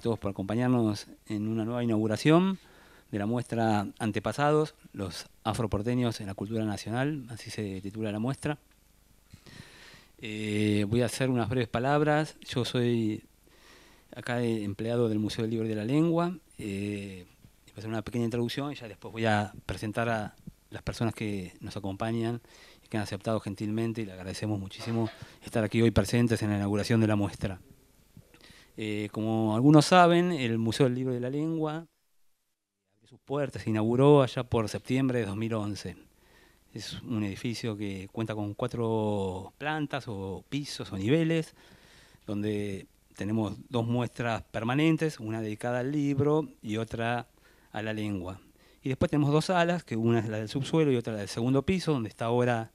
todos por acompañarnos en una nueva inauguración de la muestra Antepasados, los afroporteños en la cultura nacional, así se titula la muestra. Voy a hacer unas breves palabras. Yo soy acá empleado del Museo del Libro y de la Lengua. Voy a hacer una pequeña introducción y ya después voy a presentar a las personas que nos acompañan y que han aceptado gentilmente, y le agradecemos muchísimo estar aquí hoy presentes en la inauguración de la muestra. Como algunos saben, el Museo del Libro y de la Lengua abrió sus puertas, se inauguró allá por septiembre de 2011. Es un edificio que cuenta con 4 plantas o pisos o niveles, donde tenemos 2 muestras permanentes, una dedicada al libro y otra a la lengua. Y después tenemos 2 salas, que una es la del subsuelo y otra la del segundo piso, donde está ahora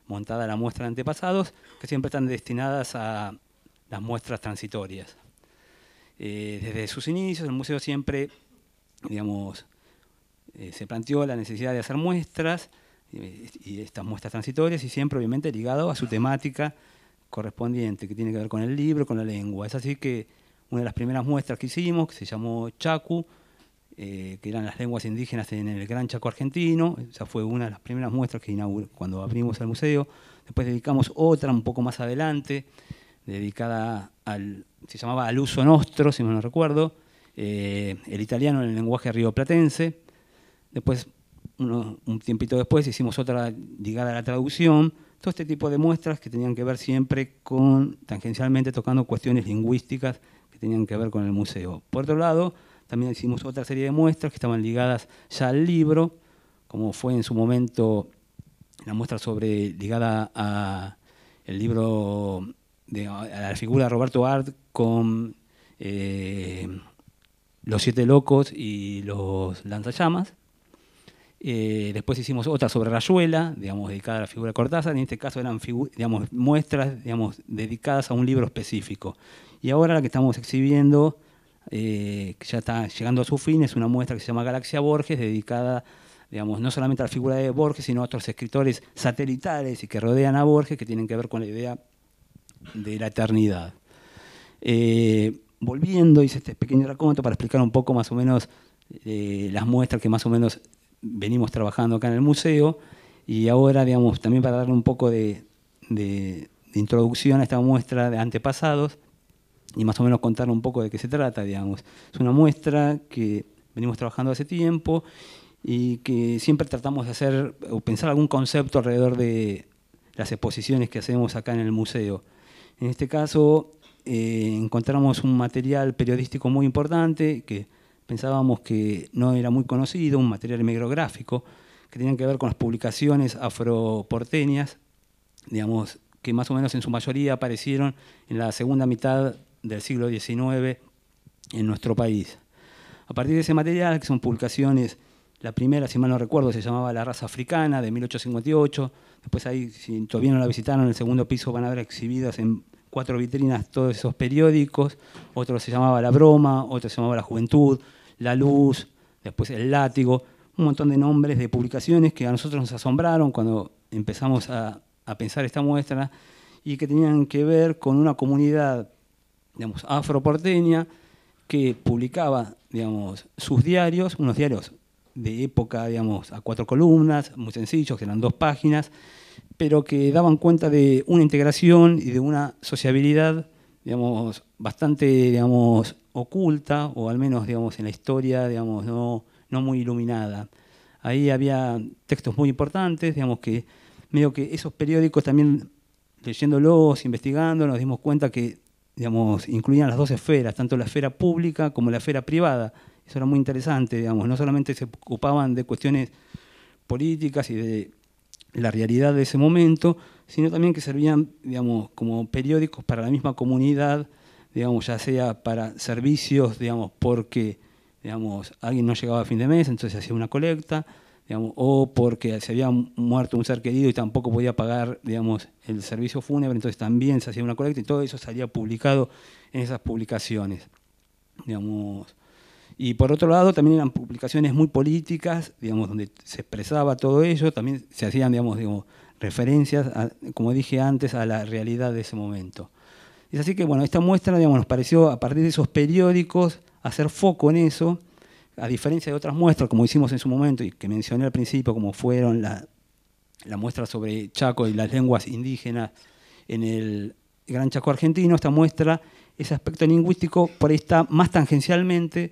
montada la muestra de Antepasados, que siempre están destinadas a las muestras transitorias. Desde sus inicios, el museo siempre, se planteó la necesidad de hacer muestras, y estas muestras transitorias, y siempre obviamente ligado a su temática correspondiente, que tiene que ver con el libro, con la lengua. Es así que una de las primeras muestras que hicimos, que se llamó Chacu, que eran las lenguas indígenas en el Gran Chaco argentino, esa fue una de las primeras muestras que inauguró cuando abrimos el museo. Después dedicamos otra un poco más adelante, dedicada se llamaba al uso nostro, si mal no recuerdo, el italiano en el lenguaje rioplatense. Después, un tiempito después, hicimos otra ligada a la traducción. Todo este tipo de muestras que tenían que ver siempre tangencialmente tocando cuestiones lingüísticas que tenían que ver con el museo. Por otro lado, también hicimos otra serie de muestras que estaban ligadas ya al libro, como fue en su momento la muestra ligada al libro, a la figura de Roberto Art con Los 7 locos y los lanzallamas. Después hicimos otra sobre Rayuela, dedicada a la figura de Cortázar. En este caso eran muestras dedicadas a un libro específico. Y ahora la que estamos exhibiendo, que ya está llegando a su fin, es una muestra que se llama Galaxia Borges, dedicada no solamente a la figura de Borges, sino a otros escritores satelitales y que rodean a Borges, que tienen que ver con la idea de la eternidad. Volviendo, hice este pequeño raconto para explicar un poco más o menos las muestras que más o menos venimos trabajando acá en el museo, y ahora, también para darle un poco de introducción a esta muestra de Antepasados y más o menos contar un poco de qué se trata. Es una muestra que venimos trabajando hace tiempo y que siempre tratamos de hacer o pensar algún concepto alrededor de las exposiciones que hacemos acá en el museo. En este caso, encontramos un material periodístico muy importante que pensábamos que no era muy conocido, un material hemerográfico que tenía que ver con las publicaciones afroporteñas, que más o menos en su mayoría aparecieron en la segunda mitad del siglo XIX en nuestro país. A partir de ese material, que son publicaciones, la primera, si mal no recuerdo, se llamaba La raza africana, de 1858. Después ahí, si todavía no la visitaron, en el segundo piso van a ver exhibidas en 4 vitrinas todos esos periódicos. Otro se llamaba La Broma, otro se llamaba La Juventud, La Luz, después El Látigo, un montón de nombres de publicaciones que a nosotros nos asombraron cuando empezamos a pensar esta muestra, y que tenían que ver con una comunidad afroporteña que publicaba sus diarios, unos diarios de época a 4 columnas, muy sencillos, que eran 2 páginas, pero que daban cuenta de una integración y de una sociabilidad bastante oculta, o al menos en la historia no muy iluminada. Ahí había textos muy importantes, que medio que esos periódicos también, leyéndolos, investigando, nos dimos cuenta que incluían las 2 esferas, tanto la esfera pública como la esfera privada. Eso era muy interesante, no solamente se ocupaban de cuestiones políticas y de la realidad de ese momento, sino también que servían como periódicos para la misma comunidad, ya sea para servicios, porque alguien no llegaba a fin de mes, entonces se hacía una colecta, o porque se había muerto un ser querido y tampoco podía pagar el servicio fúnebre, entonces también se hacía una colecta, y todo eso salía publicado en esas publicaciones. Y por otro lado también eran publicaciones muy políticas, donde se expresaba todo ello, también se hacían referencias, como dije antes, a la realidad de ese momento. Es así que esta muestra nos pareció, a partir de esos periódicos, hacer foco en eso, a diferencia de otras muestras, como hicimos en su momento y que mencioné al principio, como fueron la muestra sobre Chaco y las lenguas indígenas en el Gran Chaco argentino. Esta muestra, ese aspecto lingüístico, por ahí está más tangencialmente,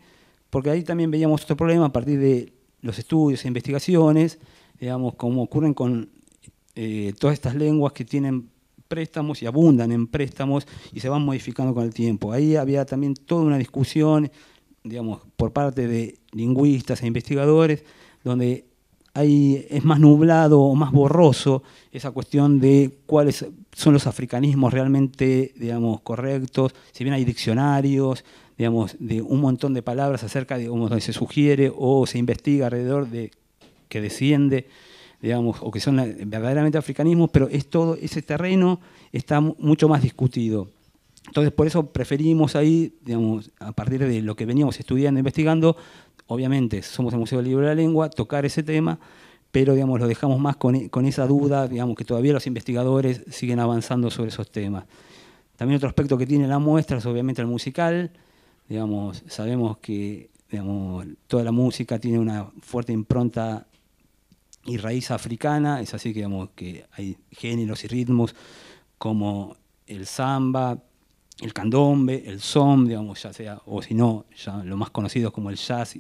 porque ahí también veíamos otro problema a partir de los estudios e investigaciones, digamos, como ocurren con todas estas lenguas que tienen préstamos y abundan en préstamos y se van modificando con el tiempo. Ahí había también toda una discusión, digamos, por parte de lingüistas e investigadores, donde ahí es más nublado o más borroso esa cuestión de cuáles son los africanismos realmente, digamos, correctos. Si bien hay diccionarios, digamos, de un montón de palabras acerca de cómo se sugiere o se investiga alrededor de que desciende, digamos, o que son verdaderamente africanismos, pero es todo ese terreno está mucho más discutido. Entonces, por eso preferimos ahí, digamos, a partir de lo que veníamos estudiando, investigando, obviamente somos el Museo del Libro de la Lengua, tocar ese tema, pero digamos, lo dejamos más con esa duda, digamos, que todavía los investigadores siguen avanzando sobre esos temas. También otro aspecto que tiene la muestra es obviamente el musical. Digamos, sabemos que, digamos, toda la música tiene una fuerte impronta y raíz africana, es así que, digamos, que hay géneros y ritmos como el samba, el candombe, el son, digamos, ya sea, o si no, ya lo más conocido como el jazz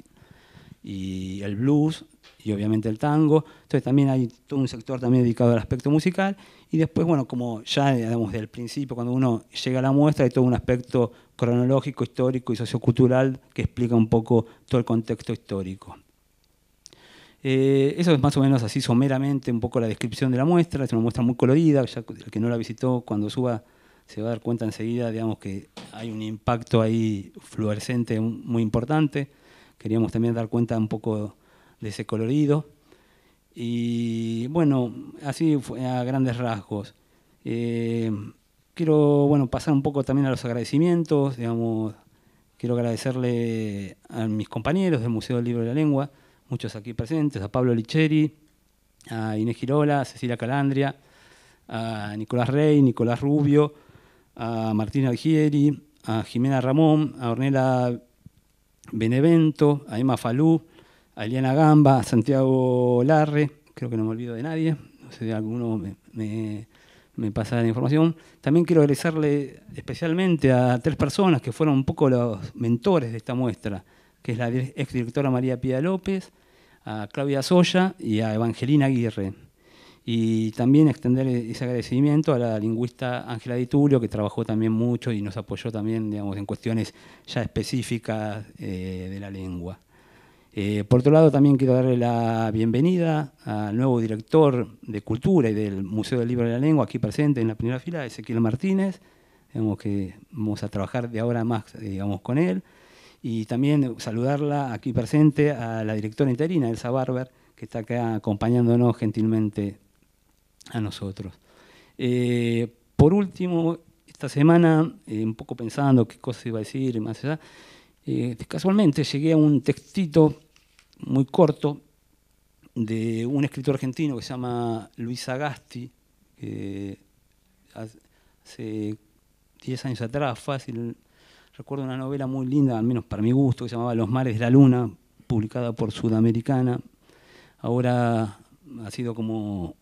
y el blues, y obviamente el tango. Entonces también hay todo un sector también dedicado al aspecto musical, y después, bueno, como ya, digamos, desde el principio, cuando uno llega a la muestra, hay todo un aspecto cronológico, histórico y sociocultural que explica un poco todo el contexto histórico. Eso es más o menos así someramente un poco la descripción de la muestra. Es una muestra muy colorida, ya el que no la visitó, cuando suba se va a dar cuenta enseguida, digamos, que hay un impacto ahí fluorescente muy importante. Queríamos también dar cuenta un poco de ese colorido. Y bueno, así fue a grandes rasgos. Quiero, bueno, pasar un poco también a los agradecimientos. Digamos, quiero agradecerle a mis compañeros del Museo del Libro de la Lengua, muchos aquí presentes, a Pablo Licheri, a Inés Girola, a Cecilia Calandria, a Nicolás Rey, Nicolás Rubio, a Martín Algieri, a Jimena Ramón, a Ornella Benevento, a Emma Falú, a Eliana Gamba, a Santiago Larre, creo que no me olvido de nadie, no sé si alguno me pasa la información. También quiero agradecerle especialmente a 3 personas que fueron un poco los mentores de esta muestra, que es la exdirectora María Pía López, a Claudia Soya y a Evangelina Aguirre. Y también extender ese agradecimiento a la lingüista Ángela Di Tulio, que trabajó también mucho y nos apoyó también, digamos, en cuestiones ya específicas de la lengua. Por otro lado, también quiero darle la bienvenida al nuevo director de Cultura y del Museo del Libro de la Lengua, aquí presente en la primera fila, Ezequiel Martínez, digamos, que vamos a trabajar de ahora más, digamos, con él. Y también saludarla aquí presente a la directora interina, Elsa Barber, que está acá acompañándonos gentilmente a nosotros. Por último, esta semana, un poco pensando qué cosas iba a decir y más allá, casualmente llegué a un textito muy corto de un escritor argentino que se llama Luis Sagasti, que hace 10 años atrás, fácil, recuerdo una novela muy linda, al menos para mi gusto, que se llamaba Los mares de la luna, publicada por Sudamericana. Ahora ha sido como...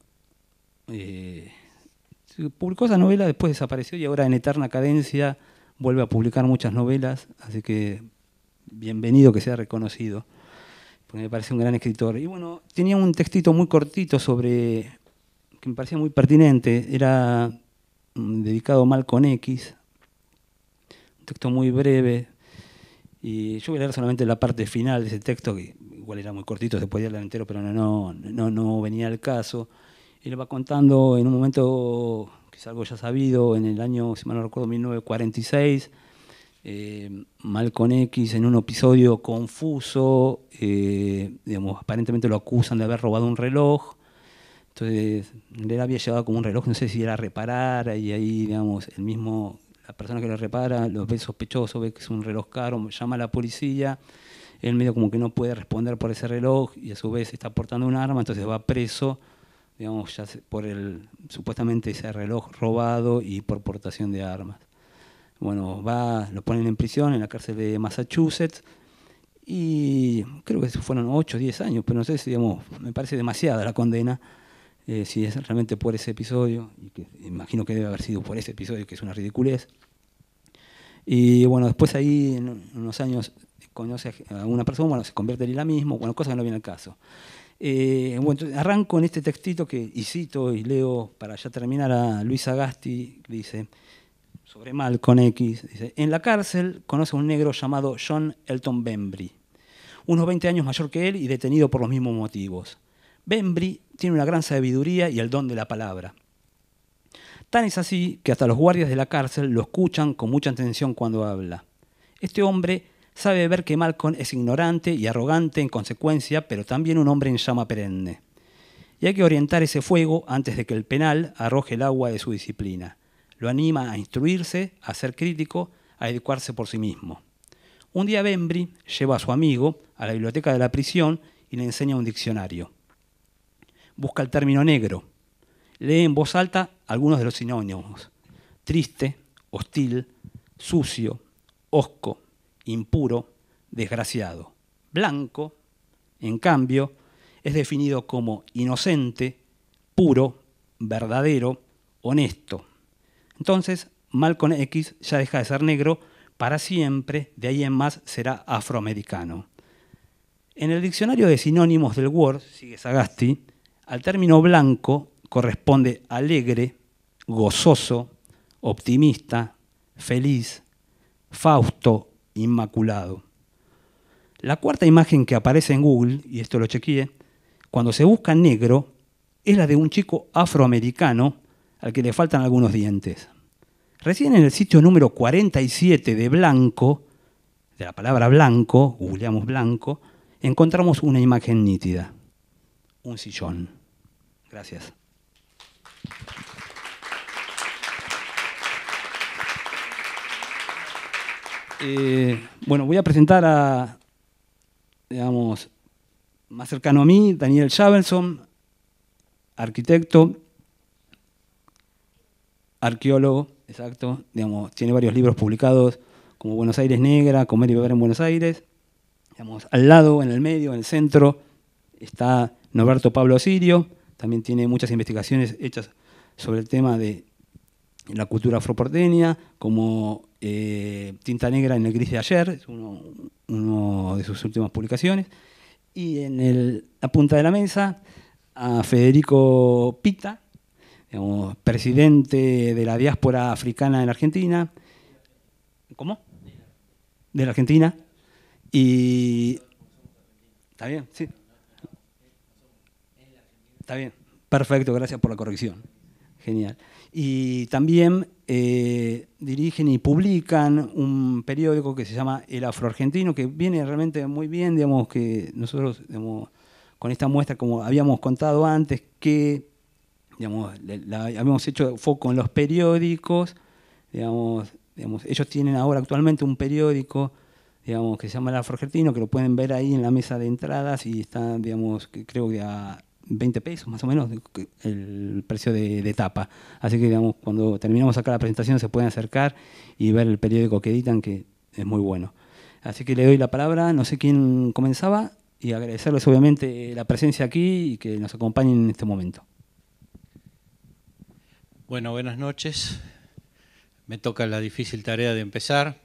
publicó esa novela, después desapareció y ahora en eterna cadencia vuelve a publicar muchas novelas, así que bienvenido que sea reconocido, porque me parece un gran escritor. Y bueno, tenía un textito muy cortito sobre, que me parecía muy pertinente, era dedicado a Malcolm X, un texto muy breve, y yo voy a leer solamente la parte final de ese texto, que igual era muy cortito, se podía leer entero, pero no venía al caso. Él va contando en un momento, que es algo ya sabido, en el año, si mal no recuerdo, 1946, Malcolm X en un episodio confuso, digamos, aparentemente lo acusan de haber robado un reloj. Entonces, él había llevado como un reloj, no sé si era a reparar, y ahí, digamos, la persona que lo repara lo ve sospechoso, ve que es un reloj caro, llama a la policía, él medio como que no puede responder por ese reloj y a su vez está portando un arma, entonces va preso, digamos, ya por supuestamente ese reloj robado y por portación de armas. Bueno, lo ponen en prisión en la cárcel de Massachusetts y creo que fueron 8 o 10 años, pero no sé si, digamos, me parece demasiada la condena, si es realmente por ese episodio, y que imagino que debe haber sido por ese episodio, que es una ridiculez. Y bueno, después ahí, en unos años, conoce a una persona, bueno, se convierte en islamismo, bueno, cosas que no vienen al caso. Bueno, arranco en este textito y cito y leo para ya terminar a Luis Sagasti, que dice, sobre Malcolm X, dice, en la cárcel conoce a un negro llamado John Elton Bembry, unos 20 años mayor que él y detenido por los mismos motivos. Bembry tiene una gran sabiduría y el don de la palabra. Tan es así que hasta los guardias de la cárcel lo escuchan con mucha atención cuando habla. Este hombre sabe ver que Malcolm es ignorante y arrogante en consecuencia, pero también un hombre en llama perenne. Y hay que orientar ese fuego antes de que el penal arroje el agua de su disciplina. Lo anima a instruirse, a ser crítico, a educarse por sí mismo. Un día Bembry lleva a su amigo a la biblioteca de la prisión y le enseña un diccionario. Busca el término negro. Lee en voz alta algunos de los sinónimos: triste, hostil, sucio, hosco, impuro, desgraciado. Blanco, en cambio, es definido como inocente, puro, verdadero, honesto. Entonces, Malcolm X ya deja de ser negro para siempre, de ahí en más será afroamericano. En el diccionario de sinónimos del Word, sigue Sagasti, al término blanco corresponde alegre, gozoso, optimista, feliz, fausto, inmaculado. La cuarta imagen que aparece en Google, y esto lo chequeé, cuando se busca negro, es la de un chico afroamericano al que le faltan algunos dientes. Recién en el sitio número 47 de blanco, de la palabra blanco, googleamos blanco, encontramos una imagen nítida. Un sillón. Gracias. Bueno, voy a presentar a, digamos, más cercano a mí, Daniel Shavelson, arquitecto, arqueólogo, exacto, digamos, tiene varios libros publicados como Buenos Aires Negra, Comer y Beber en Buenos Aires. Digamos, al lado, en el medio, en el centro, está Norberto Pablo Sirio, también tiene muchas investigaciones hechas sobre el tema de la cultura afroporteña, como Tinta Negra en el Gris de Ayer, es uno de sus últimas publicaciones. Y en la punta de la mesa, a Federico Pita, digamos, presidente de la diáspora africana en la Argentina. ¿Cómo? De la Argentina. Y... ¿Está bien? Sí. Está bien. Perfecto, gracias por la corrección. Genial. Y también dirigen y publican un periódico que se llama El Afroargentino, que viene realmente muy bien, digamos, que nosotros, digamos, con esta muestra, como habíamos contado antes, que digamos, habíamos hecho foco en los periódicos, digamos, ellos tienen ahora actualmente un periódico, digamos, que se llama El Afroargentino, que lo pueden ver ahí en la mesa de entradas y está, digamos, que creo que a 20 pesos más o menos el precio de tapa. Así que, digamos, cuando terminamos acá la presentación se pueden acercar y ver el periódico que editan, que es muy bueno. Así que le doy la palabra, no sé quién comenzaba, y agradecerles obviamente la presencia aquí y que nos acompañen en este momento. Bueno, buenas noches. Me toca la difícil tarea de empezar.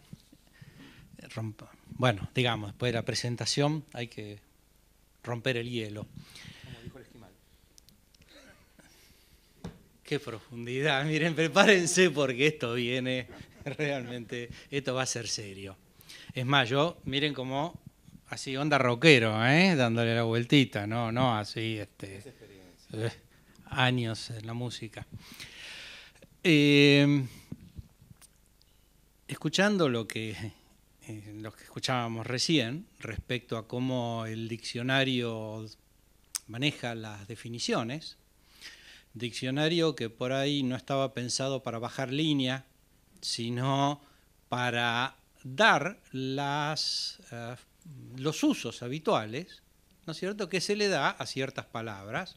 Bueno, digamos, después de la presentación hay que romper el hielo. Como dijo el esquimal. Qué profundidad. Miren, prepárense porque esto viene realmente, esto va a ser serio. Es más, miren como así onda rockero, dándole la vueltita, no así, años en la música. Escuchando lo que escuchábamos recién respecto a cómo el diccionario maneja las definiciones, diccionario que por ahí no estaba pensado para bajar línea, sino para dar los usos habituales, ¿no es cierto?, que se le da a ciertas palabras,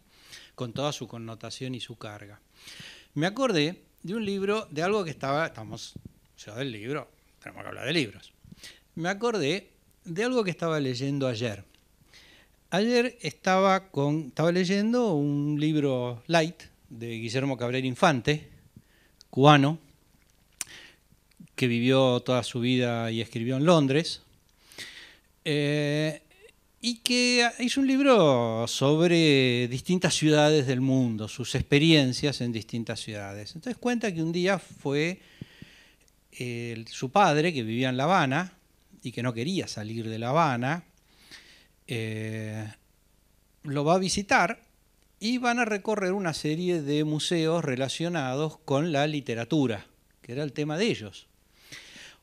con toda su connotación y su carga. Me acordé de un libro, de algo que estamos Museo del Libro, tenemos que hablar de libros. Me acordé de algo que estaba leyendo ayer. Ayer estaba leyendo un libro light de Guillermo Cabrera Infante, cubano, que vivió toda su vida y escribió en Londres, y que hizo un libro sobre distintas ciudades del mundo, sus experiencias en distintas ciudades. Entonces cuenta que un día fue su padre, que vivía en La Habana y que no quería salir de La Habana, lo va a visitar y van a recorrer una serie de museos relacionados con la literatura, que era el tema de ellos.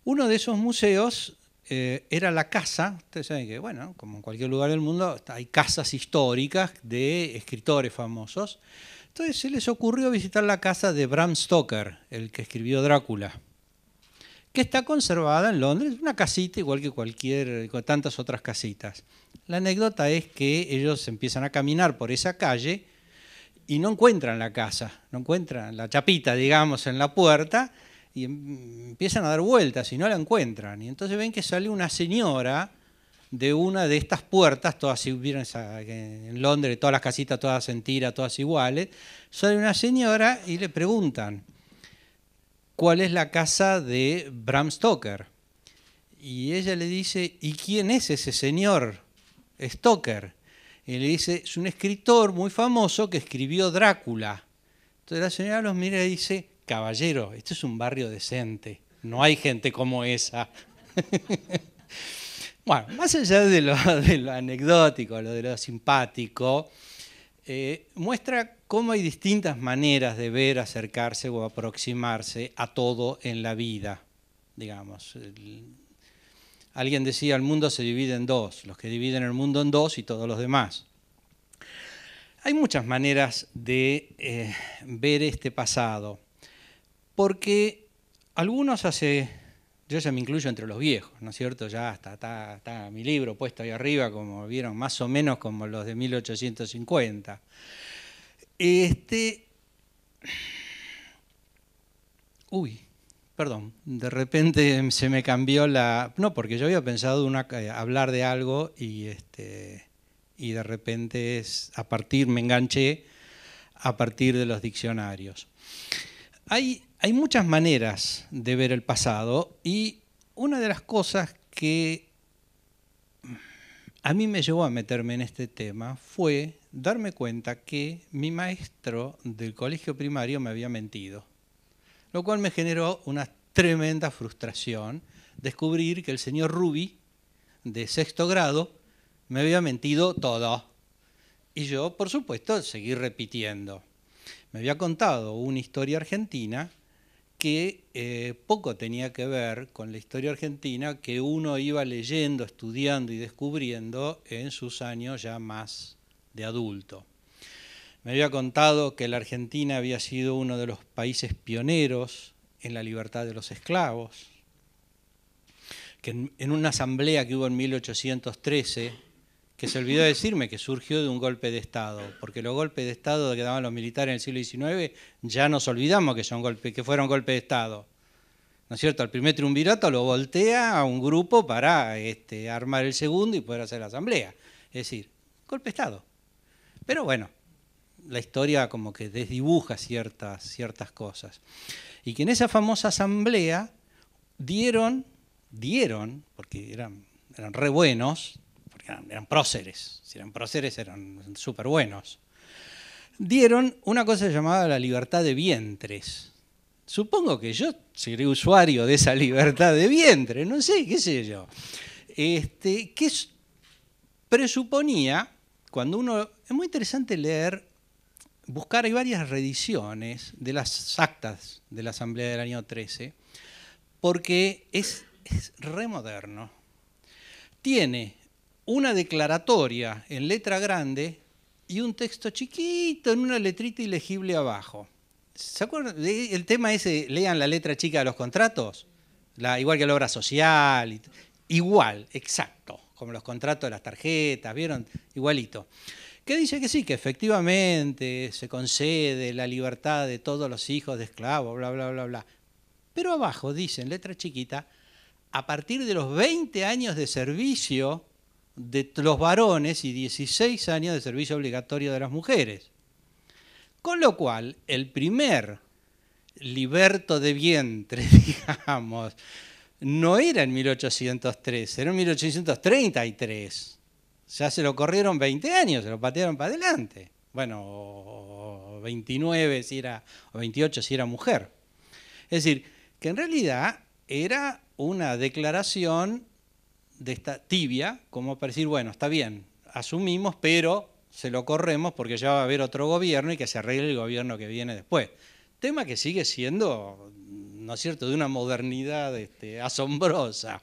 Uno de esos museos era la casa. Ustedes saben que, bueno, como en cualquier lugar del mundo, hay casas históricas de escritores famosos. Entonces se les ocurrió visitar la casa de Bram Stoker, el que escribió Drácula, que está conservada en Londres, una casita igual que tantas otras casitas. La anécdota es que ellos empiezan a caminar por esa calle y no encuentran la casa, no encuentran la chapita, digamos, en la puerta, y empiezan a dar vueltas y no la encuentran. Y entonces ven que sale una señora de una de estas puertas, todas vieron en Londres, todas las casitas todas en tira, todas iguales. Sale una señora y le preguntan cuál es la casa de Bram Stoker. Y ella le dice, ¿y quién es ese señor Stoker? Y le dice, es un escritor muy famoso que escribió Drácula. Entonces la señora los mira y dice, caballero, este es un barrio decente, no hay gente como esa. Bueno, más allá de lo anecdótico, de lo simpático, muestra cómo hay distintas maneras de ver, acercarse o aproximarse a todo en la vida. Digamos, alguien decía, el mundo se divide en dos, los que dividen el mundo en dos y todos los demás. Hay muchas maneras de ver este pasado, porque algunos yo ya me incluyo entre los viejos, ¿no es cierto? Ya está mi libro puesto ahí arriba, como vieron, más o menos como los de 1850. Perdón, de repente se me cambió no, porque yo había pensado hablar de algo y de repente me enganché a partir de los diccionarios. Hay muchas maneras de ver el pasado y una de las cosas que a mí me llevó a meterme en este tema fue darme cuenta que mi maestro del colegio primario me había mentido, lo cual me generó una tremenda frustración descubrir que el señor Rubi, de 6º grado, me había mentido todo. Y yo, por supuesto, seguí repitiendo. Me había contado una historia argentina que poco tenía que ver con la historia argentina que uno iba leyendo, estudiando y descubriendo en sus años ya más de adulto. Me había contado que la Argentina había sido uno de los países pioneros en la libertad de los esclavos, que en una asamblea que hubo en 1813, que se olvidó decirme que surgió de un golpe de Estado, porque los golpes de Estado que daban los militares en el siglo XIX, ya nos olvidamos que fueron golpes de Estado. ¿No es cierto? El primer triunvirato lo voltea a un grupo para armar el segundo y poder hacer la asamblea. Es decir, golpe de Estado. Pero bueno, la historia como que desdibuja ciertas cosas. Y que en esa famosa asamblea dieron, porque eran re buenos, eran próceres, si eran próceres eran súper buenos, dieron una cosa llamada la libertad de vientres. Supongo que yo seré usuario de esa libertad de vientre, no sé, qué sé yo. Que presuponía, cuando uno... Es muy interesante buscar, hay varias reediciones de las actas de la Asamblea del año 13, porque es re moderno. Tiene una declaratoria en letra grande y un texto chiquito en una letrita ilegible abajo. ¿Se acuerdan del tema ese, lean la letra chica de los contratos? Igual que la obra social, igual, exacto, como los contratos de las tarjetas, ¿vieron? Igualito. Que dice que sí, que efectivamente se concede la libertad de todos los hijos de esclavos, bla, bla, bla, bla. Pero abajo dice en letra chiquita, a partir de los 20 años de servicio de los varones y 16 años de servicio obligatorio de las mujeres. Con lo cual, el primer liberto de vientre, digamos, no era en 1813, era en 1833. Ya se lo corrieron 20 años, se lo patearon para adelante. Bueno, 29 si era, o 28 si era mujer. Es decir, que en realidad era una declaración de esta tibia, como para decir, bueno, está bien, asumimos, pero se lo corremos porque ya va a haber otro gobierno y que se arregle el gobierno que viene después. Tema que sigue siendo, ¿no es cierto?, de una modernidad asombrosa.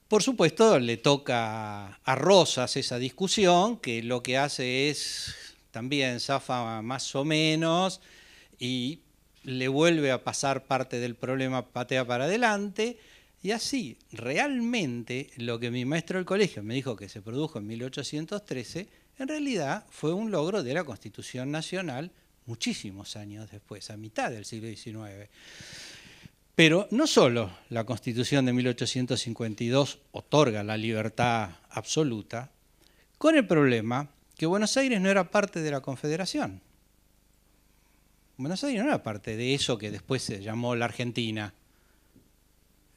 Por supuesto, le toca a Rosas esa discusión, que lo que hace es, también zafa más o menos, y le vuelve a pasar parte del problema, patea para adelante, y así, realmente, lo que mi maestro del colegio me dijo que se produjo en 1813, en realidad fue un logro de la Constitución Nacional muchísimos años después, a mitad del siglo XIX. Pero no solo la Constitución de 1852 otorga la libertad absoluta, con el problema que Buenos Aires no era parte de la Confederación. Buenos Aires no era parte de eso que después se llamó la Argentina.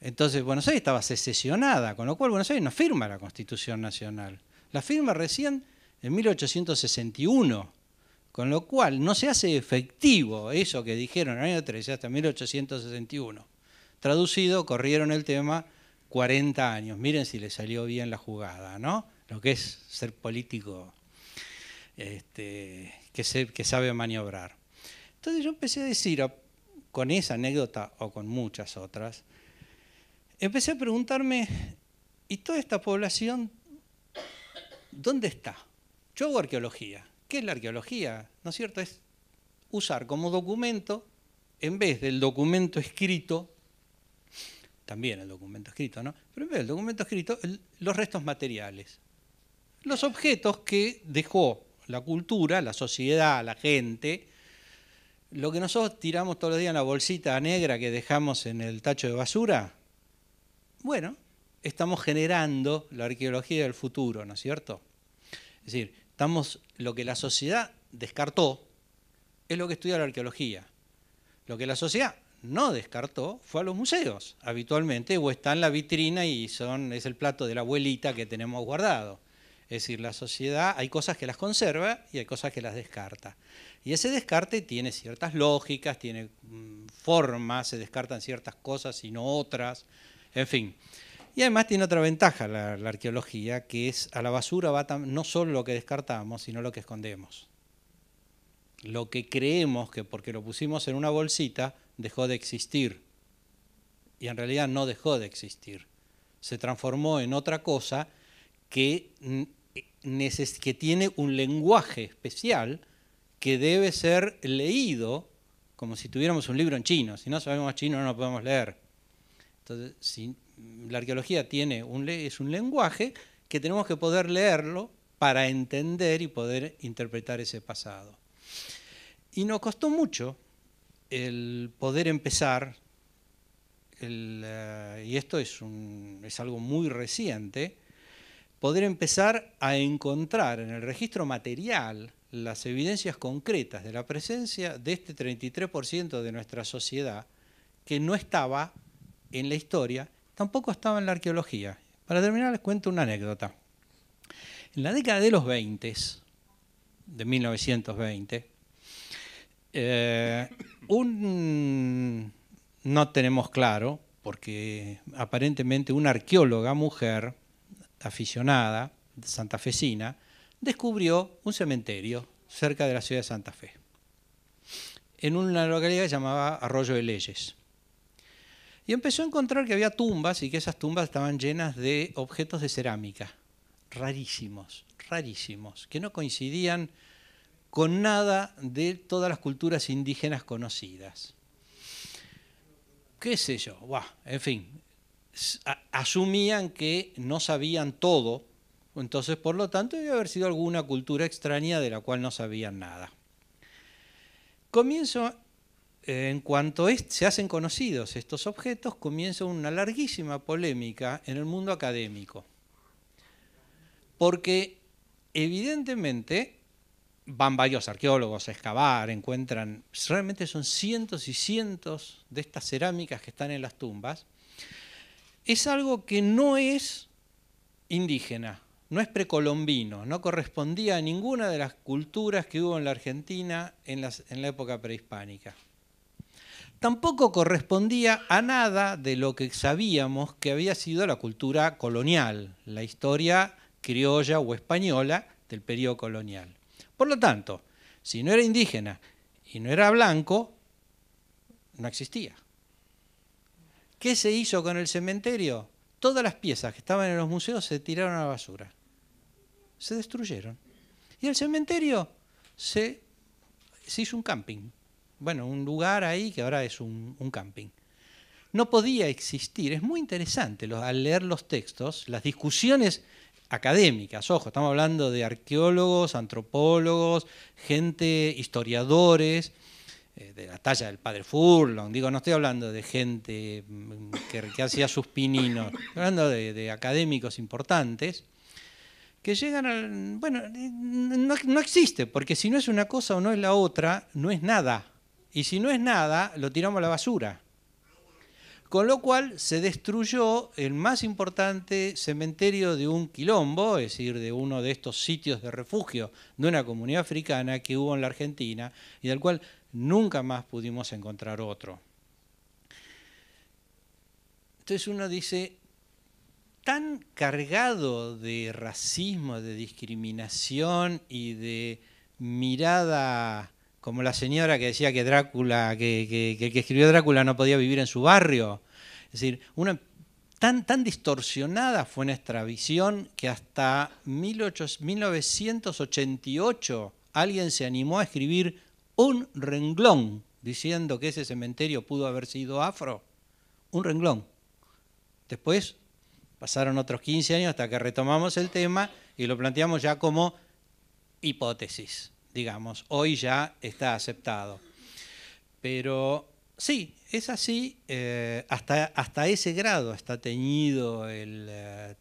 Entonces Buenos Aires estaba secesionada, con lo cual Buenos Aires no firma la Constitución Nacional. La firma recién en 1861, con lo cual no se hace efectivo eso que dijeron en el año 13 hasta 1861. Traducido, corrieron el tema 40 años. Miren si le salió bien la jugada, ¿no? Lo que es ser político que sabe maniobrar. Entonces yo empecé a decir, con esa anécdota o con muchas otras, empecé a preguntarme, ¿y toda esta población dónde está? Yo hago arqueología. ¿Qué es la arqueología? ¿No es cierto? Es usar como documento, en vez del documento escrito, también el documento escrito, ¿no? Pero en vez del documento escrito, los restos materiales. Los objetos que dejó la cultura, la sociedad, la gente, lo que nosotros tiramos todos los días en la bolsita negra que dejamos en el tacho de basura, bueno, estamos generando la arqueología del futuro, ¿no es cierto? Es decir, lo que la sociedad descartó es lo que estudia la arqueología. Lo que la sociedad no descartó fue a los museos, habitualmente, o está en la vitrina y es el plato de la abuelita que tenemos guardado. Es decir, la sociedad, hay cosas que las conserva y hay cosas que las descarta. Y ese descarte tiene ciertas lógicas, tiene formas, se descartan ciertas cosas y no otras, en fin. Y además tiene otra ventaja la arqueología, que es a la basura va no solo lo que descartamos, sino lo que escondemos. Lo que creemos que porque lo pusimos en una bolsita dejó de existir. Y en realidad no dejó de existir. Se transformó en otra cosa que tiene un lenguaje especial que debe ser leído como si tuviéramos un libro en chino. Si no sabemos chino no lo podemos leer. Entonces, la arqueología es un lenguaje que tenemos que poder leerlo para entender y poder interpretar ese pasado. Y nos costó mucho el poder empezar, y esto es algo muy reciente, poder empezar a encontrar en el registro material las evidencias concretas de la presencia de este 33% de nuestra sociedad que no estaba en la historia, tampoco estaba en la arqueología. Para terminar les cuento una anécdota. En la década de los 20, de 1920, no tenemos claro, porque aparentemente una arqueóloga mujer aficionada, santafesina, descubrió un cementerio cerca de la ciudad de Santa Fe, en una localidad que se llamaba Arroyo de Leyes. Y empezó a encontrar que había tumbas y que esas tumbas estaban llenas de objetos de cerámica, rarísimos, rarísimos, que no coincidían con nada de todas las culturas indígenas conocidas. ¿Qué sé yo? En fin, asumían que no sabían todo, entonces por lo tanto debe haber sido alguna cultura extraña de la cual no sabían nada. Comienzo en cuanto se hacen conocidos estos objetos, comienza una larguísima polémica en el mundo académico. Porque evidentemente van varios arqueólogos a excavar, encuentran, realmente son cientos y cientos de estas cerámicas que están en las tumbas. Es algo que no es indígena, no es precolombino, no correspondía a ninguna de las culturas que hubo en la Argentina en la época prehispánica. Tampoco correspondía a nada de lo que sabíamos que había sido la cultura colonial, la historia criolla o española del periodo colonial. Por lo tanto, si no era indígena y no era blanco, no existía. ¿Qué se hizo con el cementerio? Todas las piezas que estaban en los museos se tiraron a la basura. Se destruyeron. Y el cementerio se hizo un camping. Bueno, un lugar ahí que ahora es un camping. No podía existir. Es muy interesante al leer los textos, las discusiones académicas. Ojo, estamos hablando de arqueólogos, antropólogos, gente, historiadores, de la talla del padre Furlong. Digo, no estoy hablando de gente que hacía sus pininos, estoy hablando de académicos importantes que llegan al... Bueno, no existe, porque si no es una cosa o no es la otra, no es nada. Y si no es nada, lo tiramos a la basura. Con lo cual se destruyó el más importante cementerio de un quilombo, es decir, de uno de estos sitios de refugio de una comunidad africana que hubo en la Argentina y del cual nunca más pudimos encontrar otro. Entonces uno dice, tan cargado de racismo, de discriminación y de mirada... como la señora que decía que Drácula, que el que escribió Drácula no podía vivir en su barrio. Es decir, tan distorsionada fue nuestra visión que hasta 1988 alguien se animó a escribir un renglón diciendo que ese cementerio pudo haber sido afro. Un renglón. Después pasaron otros 15 años hasta que retomamos el tema y lo planteamos ya como hipótesis. Digamos, hoy ya está aceptado. Pero sí, es así, hasta ese grado está teñido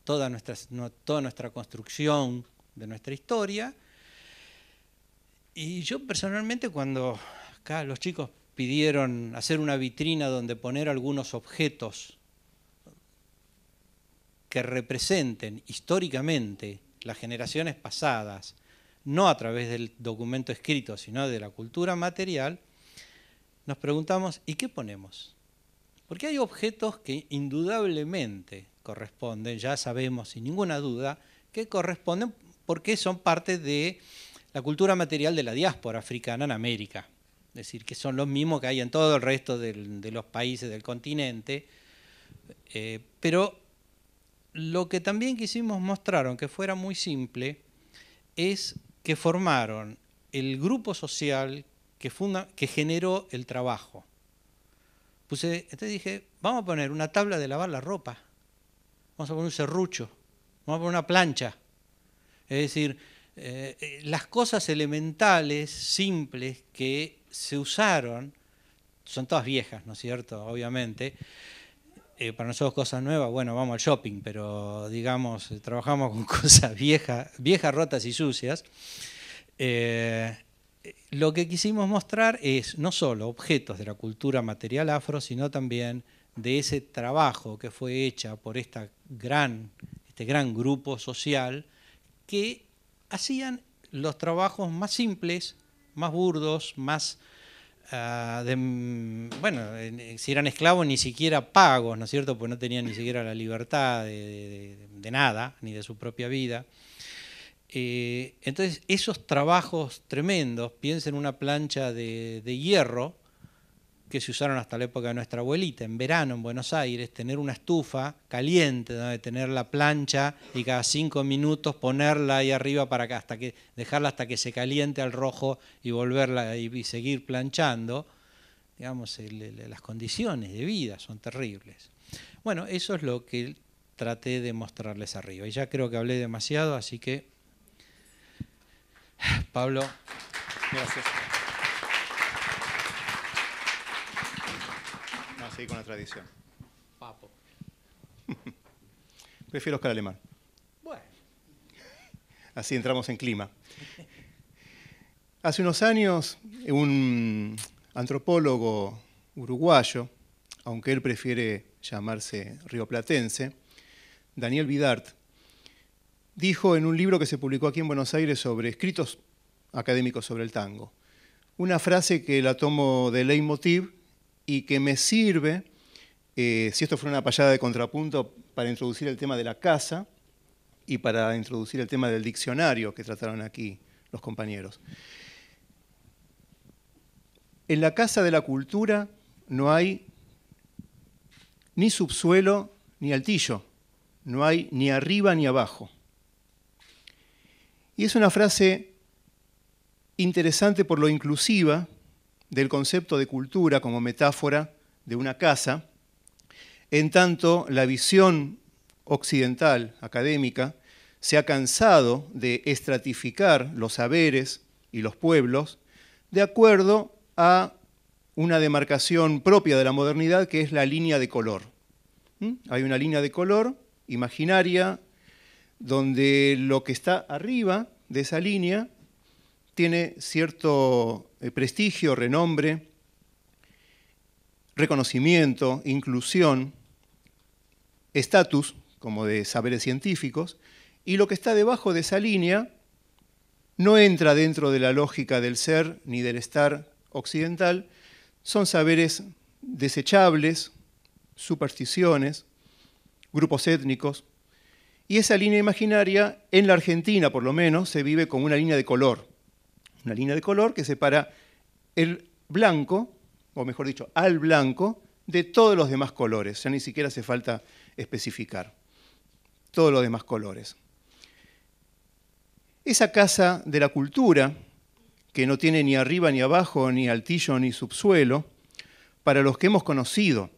toda nuestra construcción de nuestra historia. Y yo personalmente, cuando acá los chicos pidieron hacer una vitrina donde poner algunos objetos que representen históricamente las generaciones pasadas, no a través del documento escrito, sino de la cultura material, nos preguntamos, ¿y qué ponemos? Porque hay objetos que indudablemente corresponden, ya sabemos sin ninguna duda, que corresponden porque son parte de la cultura material de la diáspora africana en América. Es decir, que son los mismos que hay en todo el resto de los países del continente. Pero lo que también quisimos mostrar, aunque fuera muy simple, es que formaron el grupo social que generó el trabajo. Entonces dije, vamos a poner una tabla de lavar la ropa, vamos a poner un serrucho, vamos a poner una plancha. Es decir, las cosas elementales, simples, que se usaron, son todas viejas, ¿no es cierto? Obviamente. Para nosotros cosas nuevas, bueno, vamos al shopping, pero digamos, trabajamos con cosas viejas, rotas y sucias. Lo que quisimos mostrar es no solo objetos de la cultura material afro, sino también de ese trabajo que fue hecha por este gran grupo social que hacían los trabajos más simples, más burdos, más... si eran esclavos ni siquiera pagos, ¿no es cierto? Pues no tenían ni siquiera la libertad de nada, ni de su propia vida. Entonces, esos trabajos tremendos, piensen en una plancha de hierro que se usaron hasta la época de nuestra abuelita, en verano en Buenos Aires, tener una estufa caliente, donde tener la plancha y cada 5 minutos ponerla ahí arriba para acá, dejarla hasta que se caliente al rojo y volverla y seguir planchando. Digamos, las condiciones de vida son terribles. Bueno, eso es lo que traté de mostrarles arriba. Y ya creo que hablé demasiado, así que, Pablo, gracias. a seguir con la tradición. Papo. Prefiero Oscar Alemán. Bueno. Así entramos en clima. Hace unos años, un antropólogo uruguayo, aunque él prefiere llamarse rioplatense, Daniel Vidart, dijo en un libro que se publicó aquí en Buenos Aires sobre escritos académicos sobre el tango, una frase que la tomo de leitmotiv y que me sirve, si esto fuera una payada de contrapunto, para introducir el tema de la casa y para introducir el tema del diccionario que trataron aquí los compañeros. En la Casa de la Cultura no hay ni subsuelo ni altillo, no hay ni arriba ni abajo. Y es una frase interesante por lo inclusiva del concepto de cultura como metáfora de una casa, en tanto la visión occidental, académica, se ha cansado de estratificar los saberes y los pueblos de acuerdo a una demarcación propia de la modernidad que es la línea de color. Hay una línea de color imaginaria donde lo que está arriba de esa línea tiene cierto prestigio, renombre, reconocimiento, inclusión, estatus, como de saberes científicos, y lo que está debajo de esa línea no entra dentro de la lógica del ser ni del estar occidental, son saberes desechables, supersticiones, grupos étnicos, y esa línea imaginaria, en la Argentina por lo menos, se vive como una línea de color que separa el blanco, o mejor dicho, al blanco, de todos los demás colores, ya ni siquiera hace falta especificar, todos los demás colores. Esa casa de la cultura, que no tiene ni arriba ni abajo, ni altillo ni subsuelo, para los que hemos conocido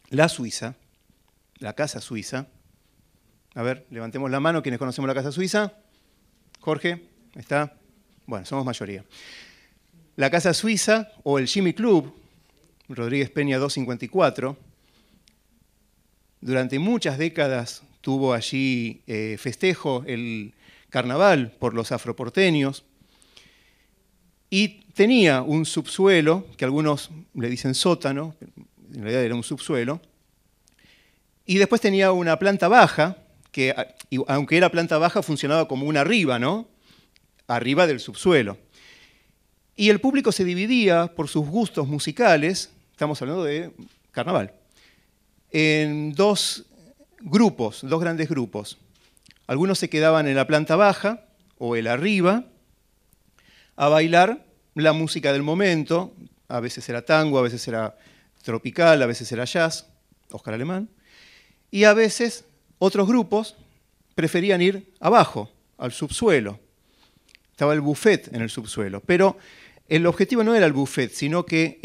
la Suiza, la Casa Suiza, a ver, levantemos la mano quienes conocemos la Casa Suiza. Jorge, ¿está? Bueno, somos mayoría. La Casa Suiza o el Jimmy Club, Rodríguez Peña 254, durante muchas décadas tuvo allí festejo el carnaval por los afroporteños y tenía un subsuelo, que algunos le dicen sótano, en realidad era un subsuelo, y después tenía una planta baja, que aunque era planta baja funcionaba como una arriba, ¿no? Arriba del subsuelo. Y el público se dividía por sus gustos musicales, estamos hablando de carnaval, en dos grupos, dos grandes grupos. Algunos se quedaban en la planta baja o el arriba a bailar la música del momento, a veces era tango, a veces era tropical, a veces era jazz, Oscar Alemán, y a veces otros grupos preferían ir abajo, al subsuelo. Estaba el buffet en el subsuelo, pero el objetivo no era el buffet, sino que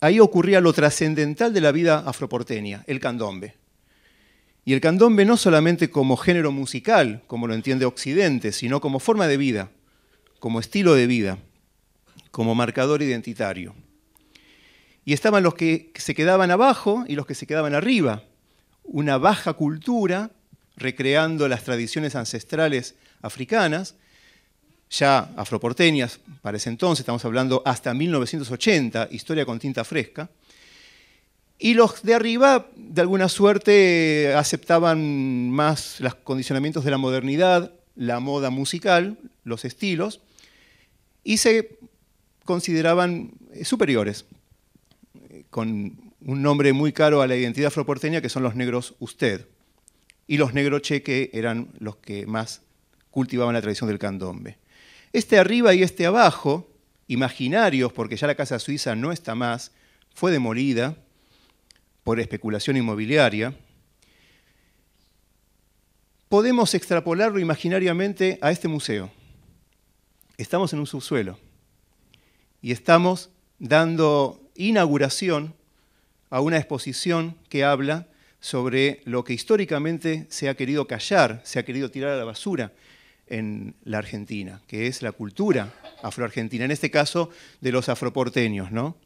ahí ocurría lo trascendental de la vida afroporteña, el candombe. Y el candombe no solamente como género musical, como lo entiende Occidente, sino como forma de vida, como estilo de vida, como marcador identitario. Y estaban los que se quedaban abajo y los que se quedaban arriba. Una baja cultura, recreando las tradiciones ancestrales africanas, ya afroporteñas para ese entonces, estamos hablando hasta 1980, historia con tinta fresca, y los de arriba, de alguna suerte, aceptaban más los condicionamientos de la modernidad, la moda musical, los estilos, y se consideraban superiores, con un nombre muy caro a la identidad afroporteña, que son los negros usted, y los negros cheque eran los que más cultivaban la tradición del candombe. Este arriba y este abajo, imaginarios, porque ya la Casa Suiza no está más, fue demolida por especulación inmobiliaria, podemos extrapolarlo imaginariamente a este museo. Estamos en un subsuelo y estamos dando inauguración a una exposición que habla sobre lo que históricamente se ha querido callar, se ha querido tirar a la basura en la Argentina, que es la cultura afroargentina, en este caso de los afroporteños, ¿no?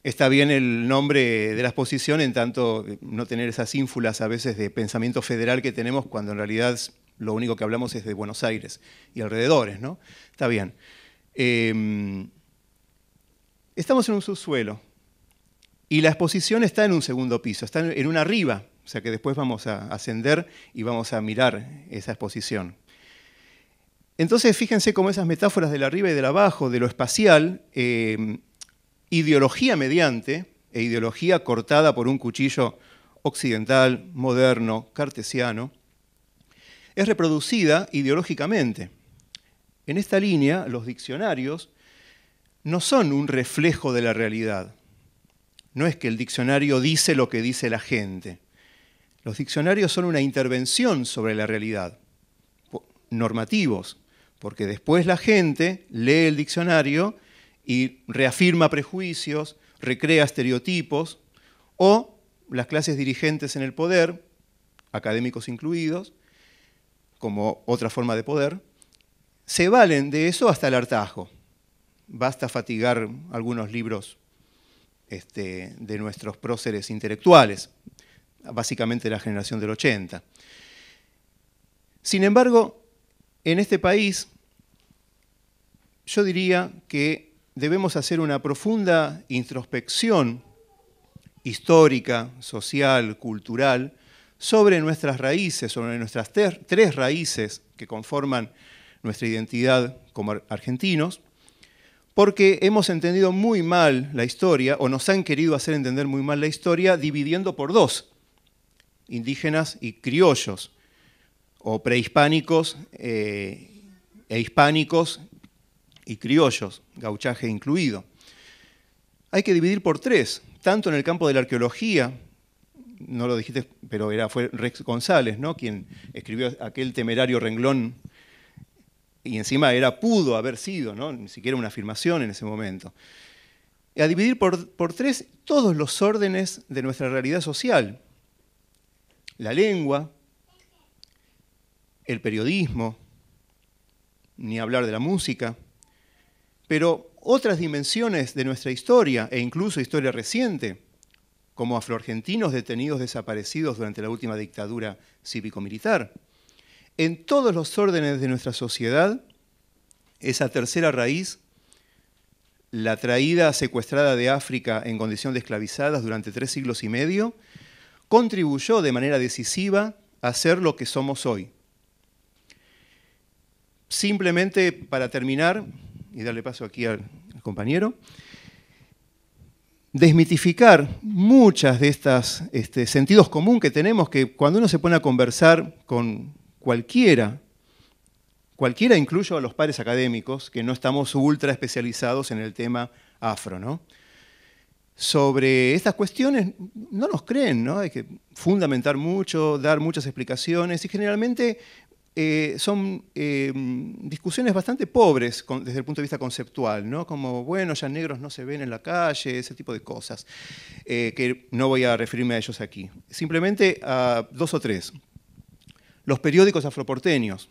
está bien el nombre de la exposición, en tanto no tener esas ínfulas a veces de pensamiento federal que tenemos cuando en realidad lo único que hablamos es de Buenos Aires y alrededores, ¿no? Está bien. Estamos en un subsuelo y la exposición está en un segundo piso, está en una arriba, o sea que después vamos a ascender y vamos a mirar esa exposición. Entonces, fíjense cómo esas metáforas del arriba y del abajo, de lo espacial, ideología mediante, e ideología cortada por un cuchillo occidental, moderno, cartesiano, es reproducida ideológicamente. En esta línea, los diccionarios no son un reflejo de la realidad. No es que el diccionario dice lo que dice la gente. Los diccionarios son una intervención sobre la realidad, normativos, porque después la gente lee el diccionario y reafirma prejuicios, recrea estereotipos, o las clases dirigentes en el poder, académicos incluidos, como otra forma de poder, se valen de eso hasta el hartazgo. Basta fatigar algunos libros de nuestros próceres intelectuales, básicamente la generación del 80. Sin embargo, en este país, yo diría que debemos hacer una profunda introspección histórica, social, cultural, sobre nuestras raíces, sobre nuestras tres raíces que conforman nuestra identidad como argentinos, porque hemos entendido muy mal la historia, o nos han querido hacer entender muy mal la historia, dividiendo por dos, indígenas y criollos, o prehispánicos e hispánicos y criollos, gauchaje incluido. Hay que dividir por tres, tanto en el campo de la arqueología, no lo dijiste, pero fue Rex González, ¿no?, quien escribió aquel temerario renglón, y encima pudo haber sido, ¿no?, ni siquiera una afirmación en ese momento. A dividir por tres todos los órdenes de nuestra realidad social. La lengua, el periodismo, ni hablar de la música, pero otras dimensiones de nuestra historia, e incluso historia reciente, como afroargentinos detenidos desaparecidos durante la última dictadura cívico-militar. En todos los órdenes de nuestra sociedad, esa tercera raíz, la traída secuestrada de África en condición de esclavizadas durante 3 siglos y medio, contribuyó de manera decisiva a ser lo que somos hoy. Simplemente para terminar, y darle paso aquí al compañero, desmitificar muchas de estas sentidos comunes que tenemos, que cuando uno se pone a conversar con cualquiera incluyo a los pares académicos, que no estamos ultra especializados en el tema afro, ¿no?, sobre estas cuestiones no nos creen, ¿no? Hay que fundamentar mucho, dar muchas explicaciones y generalmente son discusiones bastante pobres desde el punto de vista conceptual, ¿no? Como, bueno, ya negros no se ven en la calle, ese tipo de cosas, que no voy a referirme a ellos aquí. Simplemente a 2 o 3. Los periódicos afroporteños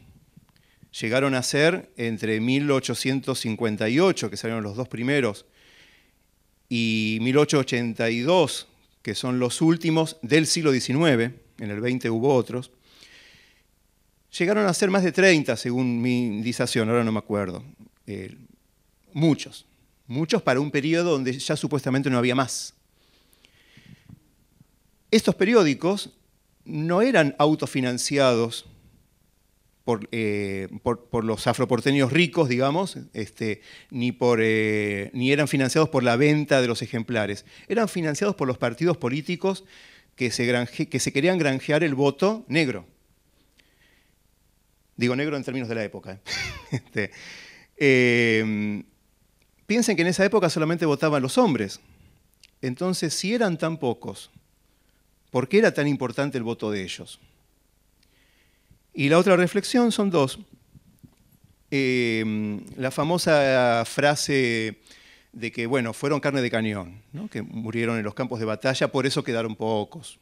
llegaron a ser entre 1858, que salieron los 2 primeros, y 1882, que son los últimos del siglo XIX, en el 20 hubo otros, llegaron a ser más de 30, según mi indización, ahora no me acuerdo. Muchos para un periodo donde ya supuestamente no había más. Estos periódicos no eran autofinanciados por los afroporteños ricos, digamos, ni eran financiados por la venta de los ejemplares. Eran financiados por los partidos políticos que se querían granjear el voto negro. Digo negro en términos de la época. Piensen que en esa época solamente votaban los hombres. Entonces, si eran tan pocos, ¿por qué era tan importante el voto de ellos? Y la otra reflexión son 2. La famosa frase de que, bueno, fueron carne de cañón, ¿no?, que murieron en los campos de batalla, por eso quedaron pocos.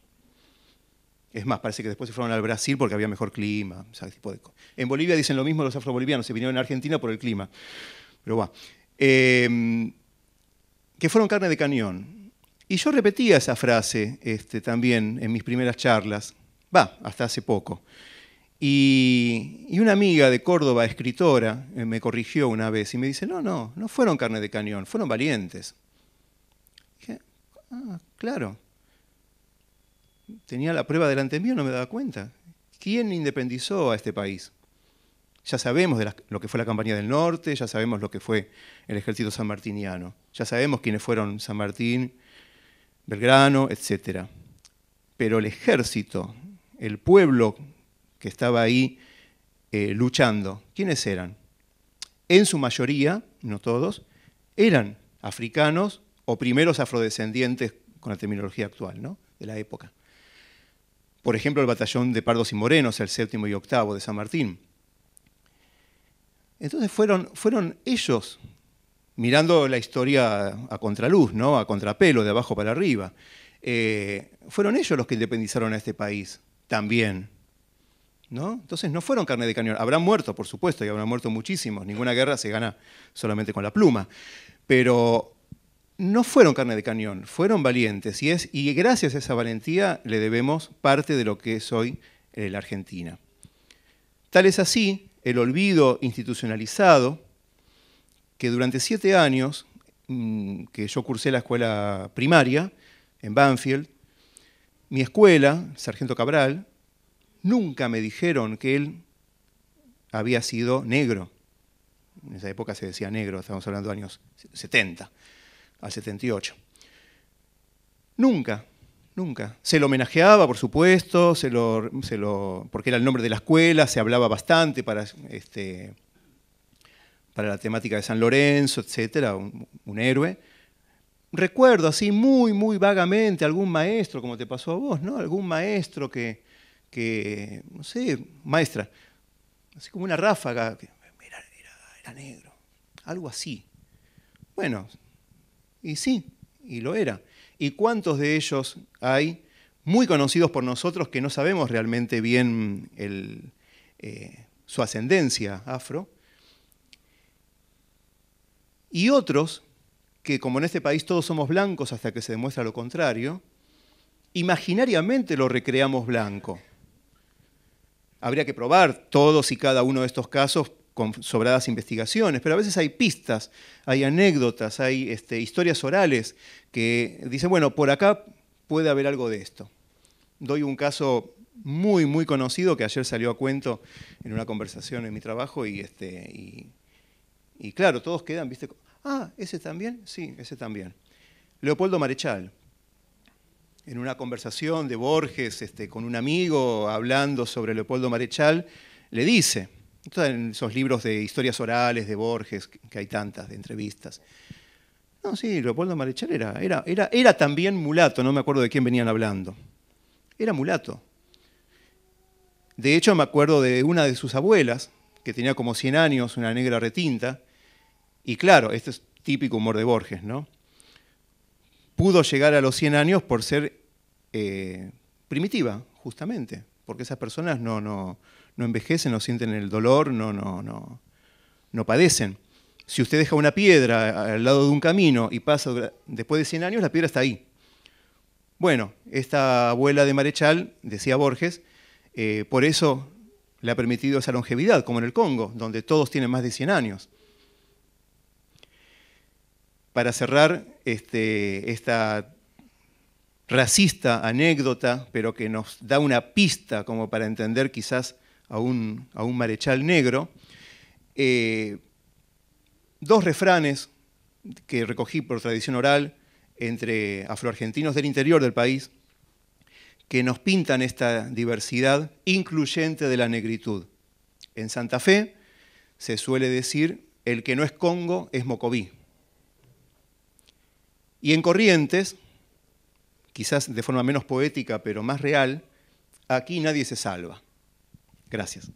Es más, parece que después se fueron al Brasil porque había mejor clima. O sea, tipo de cosas. En Bolivia dicen lo mismo los afrobolivianos, se vinieron a Argentina por el clima. Pero bueno, que fueron carne de cañón. Y yo repetía esa frase también en mis primeras charlas, hasta hace poco. Y una amiga de Córdoba, escritora, me corrigió una vez y me dice, no fueron carne de cañón, fueron valientes. Dije, claro. Tenía la prueba delante mío, no me daba cuenta. ¿Quién independizó a este país? Ya sabemos lo que fue la campaña del norte, ya sabemos lo que fue el ejército sanmartiniano, ya sabemos quiénes fueron San Martín, Belgrano, etc. Pero el ejército, el pueblo que estaba ahí luchando, ¿quiénes eran? En su mayoría, no todos, eran africanos o primeros afrodescendientes con la terminología actual, ¿no?, de la época. Por ejemplo, el batallón de pardos y morenos, el 7º y 8º de San Martín. Entonces fueron ellos, mirando la historia a contraluz, ¿no?, a contrapelo, de abajo para arriba, fueron ellos los que independizaron a este país también, ¿no? Entonces no fueron carne de cañón. Habrán muerto, por supuesto, y habrán muerto muchísimos. Ninguna guerra se gana solamente con la pluma. Pero no fueron carne de cañón, fueron valientes. Y gracias a esa valentía le debemos parte de lo que es hoy la Argentina. Tal es así el olvido institucionalizado que durante 7 años que yo cursé la escuela primaria en Banfield, mi escuela, Sargento Cabral, nunca me dijeron que él había sido negro. En esa época se decía negro, estamos hablando de años 70, al 78. Nunca. Se lo homenajeaba, por supuesto, porque era el nombre de la escuela, se hablaba bastante para la temática de San Lorenzo, etc., un héroe. Recuerdo así muy, muy vagamente algún maestro, como te pasó a vos, ¿no? Algún maestro que no sé, maestra, así como una ráfaga, era negro, algo así. Bueno, y sí, y lo era. ¿Y cuántos de ellos hay muy conocidos por nosotros que no sabemos realmente bien su ascendencia afro? Y otros que, como en este país todos somos blancos hasta que se demuestra lo contrario, imaginariamente lo recreamos blanco. Habría que probar todos y cada uno de estos casos con sobradas investigaciones, pero a veces hay pistas, hay anécdotas, hay historias orales que dicen, bueno, por acá puede haber algo de esto. Doy un caso muy, muy conocido que ayer salió a cuento en una conversación en mi trabajo y claro, todos quedan, ¿viste? ¿Ese también? Sí, ese también. Leopoldo Marechal. En una conversación de Borges con un amigo hablando sobre Leopoldo Marechal, le dice, en esos libros de historias orales de Borges, que hay tantas, de entrevistas, no, sí, Leopoldo Marechal era también mulato, no me acuerdo de quién venían hablando. Era mulato. De hecho, me acuerdo de una de sus abuelas, que tenía como 100 años, una negra retinta, y claro, este es típico humor de Borges, ¿no? Pudo llegar a los 100 años por ser primitiva, justamente, porque esas personas no envejecen, no sienten el dolor, no padecen. Si usted deja una piedra al lado de un camino y pasa después de 100 años, la piedra está ahí. Bueno, esta abuela de Marechal, decía Borges, por eso le ha permitido esa longevidad, como en el Congo, donde todos tienen más de 100 años. Para cerrar esta racista anécdota, pero que nos da una pista como para entender quizás a un Marechal negro, 2 refranes que recogí por tradición oral entre afroargentinos del interior del país que nos pintan esta diversidad incluyente de la negritud. En Santa Fe se suele decir, el que no es Congo es Mocoví. Y en Corrientes, quizás de forma menos poética, pero más real, aquí nadie se salva. Gracias.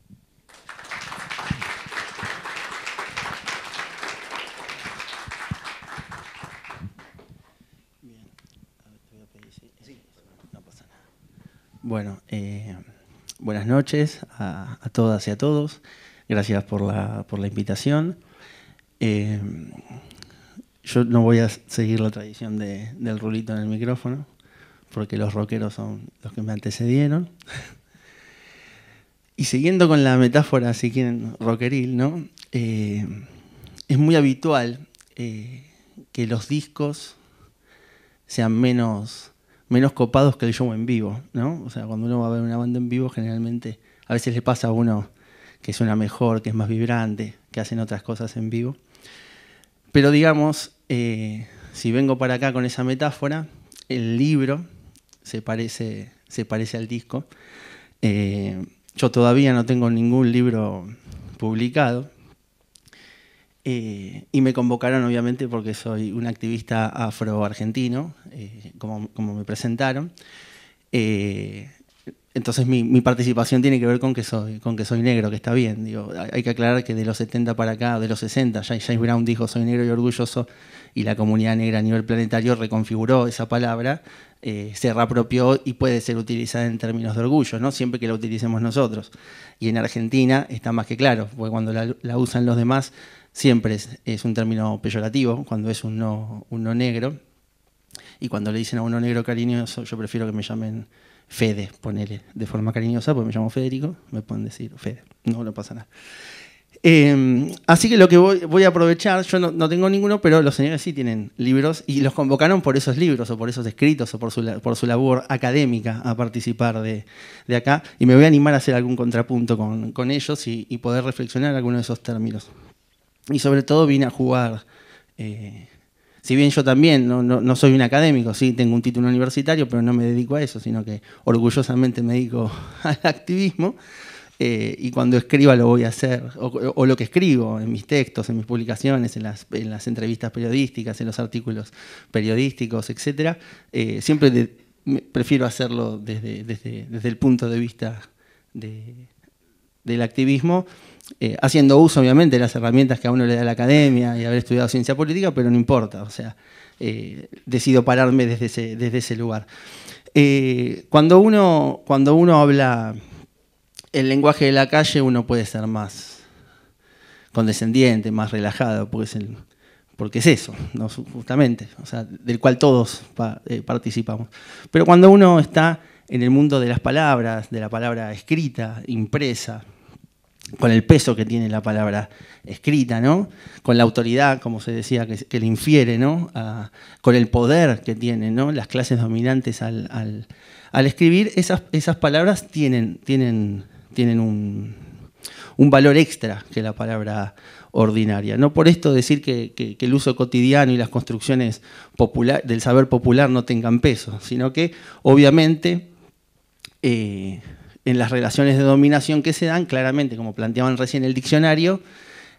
Bueno, buenas noches a todas y a todos. Gracias por la invitación. yo no voy a seguir la tradición del rulito en el micrófono, porque los rockeros son los que me antecedieron. Y siguiendo con la metáfora, si quieren, rockeril, ¿no? Es muy habitual que los discos sean menos copados que el show en vivo, ¿no? O sea, cuando uno va a ver una banda en vivo, generalmente a veces le pasa a uno que suena mejor, que es más vibrante, que hacen otras cosas en vivo. Pero digamos, si vengo para acá con esa metáfora, el libro se parece al disco. Yo todavía no tengo ningún libro publicado y me convocaron obviamente porque soy un activista afro-argentino, como me presentaron. Entonces mi participación tiene que ver con que soy negro, que está bien. Digo, hay que aclarar que de los 70 para acá, de los 60, James Brown dijo soy negro y orgulloso, y la comunidad negra a nivel planetario reconfiguró esa palabra, se reapropió y puede ser utilizada en términos de orgullo, ¿no? Siempre que la utilicemos nosotros. Y en Argentina está más que claro, porque cuando la usan los demás siempre es un término peyorativo, cuando es un no negro. Y cuando le dicen a uno negro cariñoso, yo prefiero que me llamen Fede, ponele de forma cariñosa, porque me llamo Federico, me pueden decir Fede, no pasa nada. Así que lo que voy a aprovechar, yo no tengo ninguno, pero los señores sí tienen libros y los convocaron por esos libros o por esos escritos o por su labor académica a participar de acá, y me voy a animar a hacer algún contrapunto con ellos y poder reflexionar algunos de esos términos. Y sobre todo vine a jugar, si bien yo también no soy un académico, sí tengo un título universitario, pero no me dedico a eso, sino que orgullosamente me dedico al activismo. Y cuando escriba lo voy a hacer, o lo que escribo en mis textos, en mis publicaciones, en las entrevistas periodísticas, en los artículos periodísticos, etc. Siempre prefiero hacerlo desde el punto de vista del activismo, haciendo uso obviamente de las herramientas que a uno le da la academia y haber estudiado ciencia política, pero no importa, o sea, decido pararme desde ese lugar. Cuando uno habla el lenguaje de la calle, uno puede ser más condescendiente, más relajado, porque es eso, ¿no? Justamente, o sea, del cual todos participamos. Pero cuando uno está en el mundo de las palabras, de la palabra escrita, impresa, con el peso que tiene la palabra escrita, ¿no? Con la autoridad, como se decía, que le infiere, ¿no? Con el poder que tienen, ¿no? Las clases dominantes al escribir, esas palabras tienen un valor extra que la palabra ordinaria. No por esto decir que el uso cotidiano y las construcciones del saber popular no tengan peso, sino que obviamente en las relaciones de dominación que se dan, claramente, como planteaban recién el diccionario,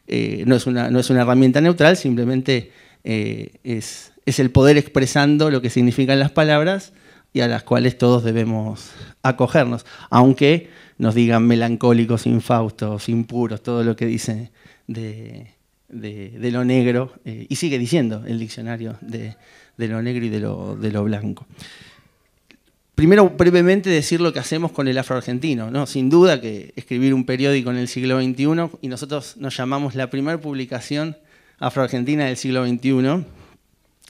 no es una herramienta neutral, simplemente es el poder expresando lo que significan las palabras y a las cuales todos debemos acogernos, aunque nos digan melancólicos, infaustos, impuros, todo lo que dice de lo negro, y sigue diciendo el diccionario de lo negro y de lo blanco. Primero, brevemente, decir lo que hacemos con el afroargentino, ¿no? Sin duda que escribir un periódico en el siglo XXI, y nosotros nos llamamos la primera publicación afroargentina del siglo XXI,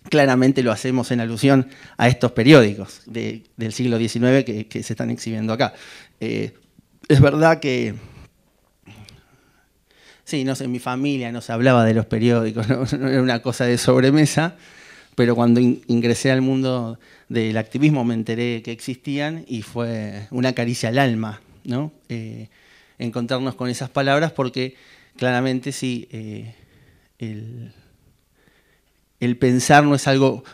claramente lo hacemos en alusión a estos periódicos del siglo XIX que se están exhibiendo acá. Es verdad que, sí, no sé, en mi familia no se hablaba de los periódicos, no era una cosa de sobremesa, pero cuando ingresé al mundo del activismo me enteré que existían y fue una caricia al alma, ¿no? Encontrarnos con esas palabras, porque claramente sí, el pensar no es algo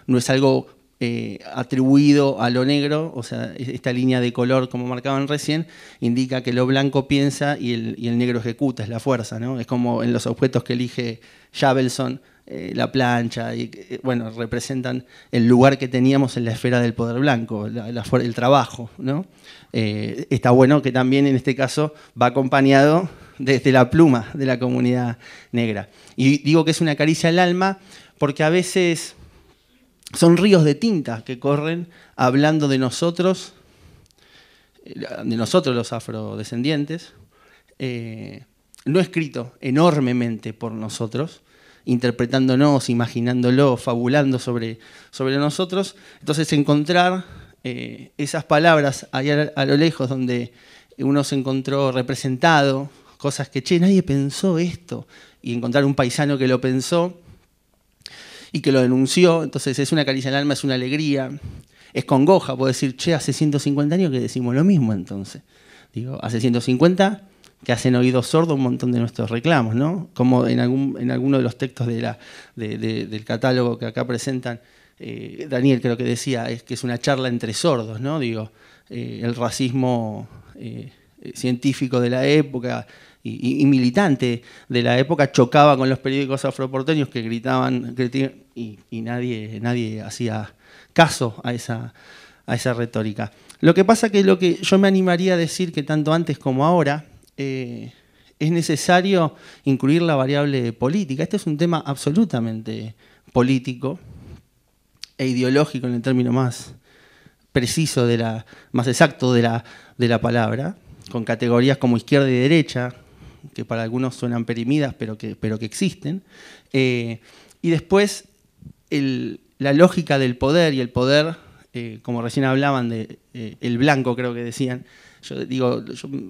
atribuido a lo negro, o sea, esta línea de color, como marcaban recién, indica que lo blanco piensa y el negro ejecuta, es la fuerza, ¿no? Es como en los objetos que elige Javelson, la plancha, y bueno, representan el lugar que teníamos en la esfera del poder blanco, el trabajo, ¿no? Está bueno que también en este caso va acompañado desde la pluma de la comunidad negra. Y digo que es una caricia al alma porque a veces son ríos de tinta que corren hablando de nosotros los afrodescendientes, no escrito enormemente por nosotros, interpretándonos, imaginándolo, fabulando sobre nosotros. Entonces encontrar esas palabras ahí a lo lejos donde uno se encontró representado, cosas que, che, nadie pensó esto, y encontrar un paisano que lo pensó y que lo denunció, entonces es una caricia al alma, es una alegría, es congoja, puedo decir, che, hace 150 años que decimos lo mismo entonces. Digo, hace 150 que hacen oídos sordos un montón de nuestros reclamos, ¿no? Como en alguno de los textos del catálogo que acá presentan, Daniel creo que decía, es que es una charla entre sordos, ¿no? Digo, el racismo científico de la época y militante de la época chocaba con los periódicos afroporteños que gritaban y nadie hacía caso a esa retórica. Lo que pasa que lo que yo me animaría a decir que tanto antes como ahora es necesario incluir la variable política. Este es un tema absolutamente político e ideológico en el término más preciso, más exacto de la palabra, con categorías como izquierda y derecha, que para algunos suenan perimidas, pero que existen. Y después la lógica del poder, y el poder, como recién hablaban de el blanco, creo que decían. Yo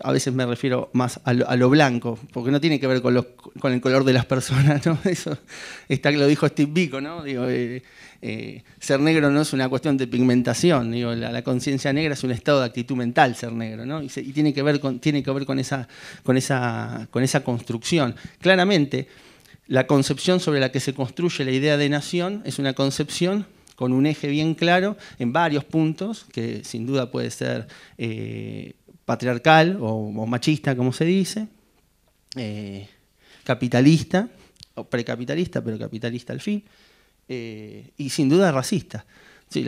a veces me refiero más a lo blanco, porque no tiene que ver con el color de las personas, ¿no? Eso lo dijo Steve Biko, ¿no? Digo, ser negro no es una cuestión de pigmentación, digo, la conciencia negra es un estado de actitud mental, ser negro, ¿no? Y tiene que ver con esa construcción. Claramente, la concepción sobre la que se construye la idea de nación es una concepción con un eje bien claro en varios puntos, que sin duda puede ser patriarcal o machista, como se dice, capitalista, o precapitalista, pero capitalista al fin, y sin duda racista. Sí,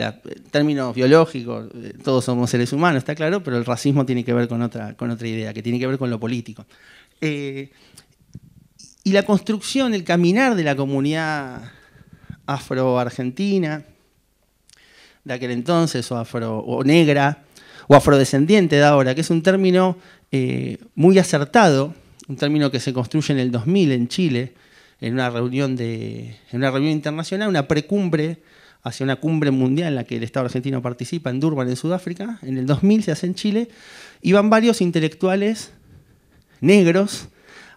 términos biológicos, todos somos seres humanos, está claro, pero el racismo tiene que ver con otra idea, que tiene que ver con lo político. Y la construcción, el caminar de la comunidad afro-argentina de aquel entonces, o negra, o afrodescendiente de ahora, que es un término muy acertado, un término que se construye en el 2000 en Chile, en una reunión internacional, una precumbre hacia una cumbre mundial en la que el Estado argentino participa, en Durban, en Sudáfrica. En el 2000 se hace en Chile, y van varios intelectuales negros,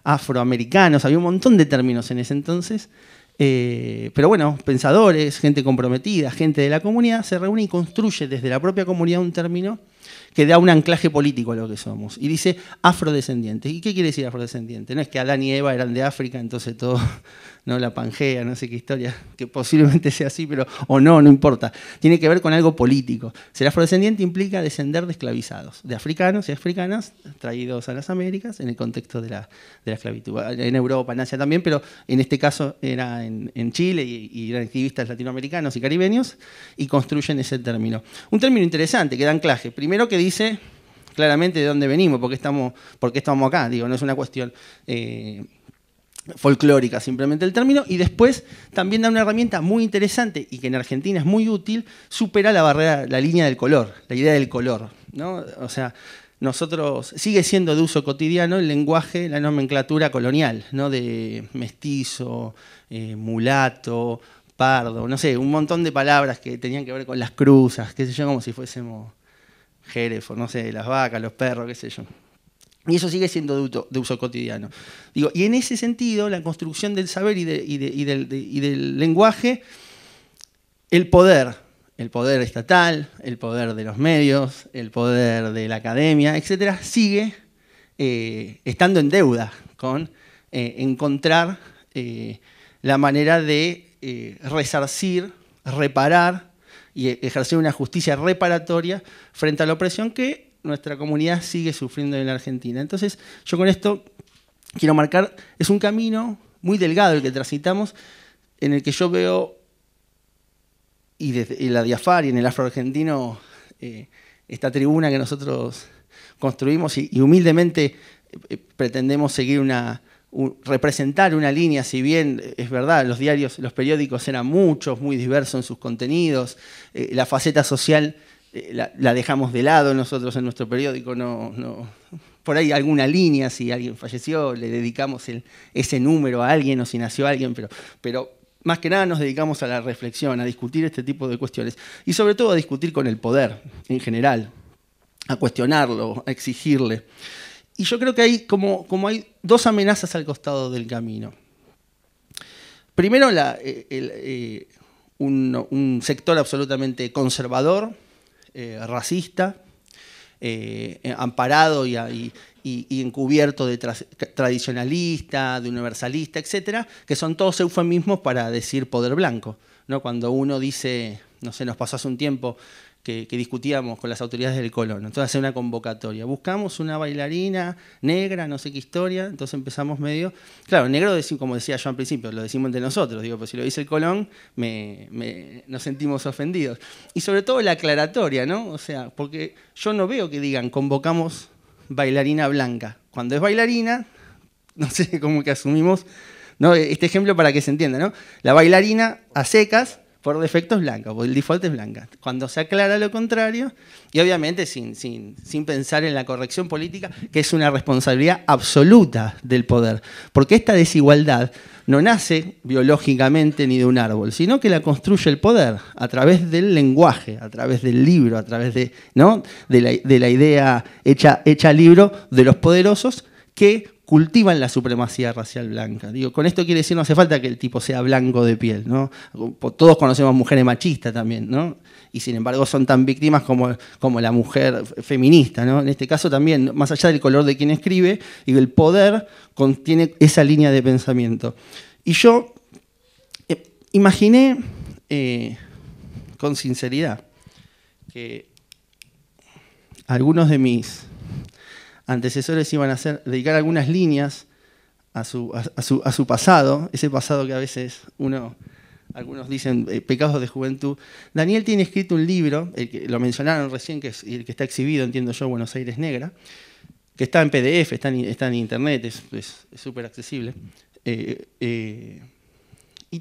afroamericanos, había un montón de términos en ese entonces, pero bueno, pensadores, gente comprometida, gente de la comunidad, se reúne y construye desde la propia comunidad un término que da un anclaje político a lo que somos. Y dice afrodescendiente. ¿Y qué quiere decir afrodescendiente? No es que Adán y Eva eran de África, entonces todo, no, la Pangea, no sé qué historia, que posiblemente sea así, pero o no importa. Tiene que ver con algo político. Ser afrodescendiente implica descender de esclavizados, de africanos y africanas traídos a las Américas en el contexto de la esclavitud. En Europa, en Asia también, pero en este caso era en Chile y eran activistas latinoamericanos y caribeños y construyen ese término. Un término interesante que da anclaje. Primero que dice claramente de dónde venimos, por qué estamos acá. Digo, no es una cuestión folclórica simplemente el término, y después también da una herramienta muy interesante y que en Argentina es muy útil, supera la barrera, la línea del color, la idea del color, ¿no? O sea, sigue siendo de uso cotidiano el lenguaje, la nomenclatura colonial, ¿no? De mestizo, mulato, pardo, no sé, un montón de palabras que tenían que ver con las cruzas, qué sé yo, como si fuésemos Jerefo, no sé, las vacas, los perros, qué sé yo. Y eso sigue siendo de uso cotidiano. Digo, y en ese sentido, la construcción del saber y del lenguaje, el poder estatal, el poder de los medios, el poder de la academia, etcétera, sigue estando en deuda con encontrar la manera de resarcir, reparar y ejercer una justicia reparatoria frente a la opresión que nuestra comunidad sigue sufriendo en la Argentina. Entonces, yo con esto quiero marcar, es un camino muy delgado el que transitamos, en el que yo veo, y desde la Diafar y en el afroargentino, esta tribuna que nosotros construimos y humildemente pretendemos seguir representar una línea, si bien es verdad, los diarios, los periódicos eran muchos, muy diversos en sus contenidos, la faceta social la dejamos de lado nosotros en nuestro periódico, por ahí alguna línea, si alguien falleció, le dedicamos ese número a alguien o si nació alguien, pero más que nada nos dedicamos a la reflexión, a discutir este tipo de cuestiones y sobre todo a discutir con el poder en general, a cuestionarlo, a exigirle. Y yo creo que hay como hay dos amenazas al costado del camino. Primero, un sector absolutamente conservador, racista, amparado y encubierto de tradicionalista, de universalista, etcétera, que son todos eufemismos para decir poder blanco, ¿no? Cuando uno dice, no sé, nos pasó hace un tiempo que discutíamos con las autoridades del Colón, entonces hace una convocatoria, buscamos una bailarina negra, no sé qué historia, entonces empezamos medio, claro, negro, como decía yo al principio, lo decimos entre nosotros, digo, pues si lo dice el Colón, nos sentimos ofendidos. Y sobre todo la aclaratoria, ¿no? O sea, porque yo no veo que digan, convocamos bailarina blanca. Cuando es bailarina, no sé, como que asumimos, ¿no? Este ejemplo para que se entienda, ¿no? La bailarina a secas, por defecto es blanca, porque el default es blanca. Cuando se aclara lo contrario, y obviamente sin pensar en la corrección política, que es una responsabilidad absoluta del poder, porque esta desigualdad no nace biológicamente ni de un árbol, sino que la construye el poder a través del lenguaje, a través del libro, a través de, ¿no? de la idea hecha libro de los poderosos que cultivan la supremacía racial blanca. Digo, con esto quiere decir, no hace falta que el tipo sea blanco de piel, ¿no? Todos conocemos mujeres machistas también, ¿no? Y sin embargo son tan víctimas como la mujer feminista, ¿no? En este caso también, más allá del color de quien escribe, y el poder contiene esa línea de pensamiento. Y yo imaginé, con sinceridad, que algunos de mis antecesores iban a dedicar algunas líneas a su pasado, ese pasado que a veces algunos dicen pecados de juventud. Daniel tiene escrito un libro, el que lo mencionaron recién, que es el que está exhibido, entiendo yo, Buenos Aires Negra, que está en PDF, está en internet, es súper accesible. Y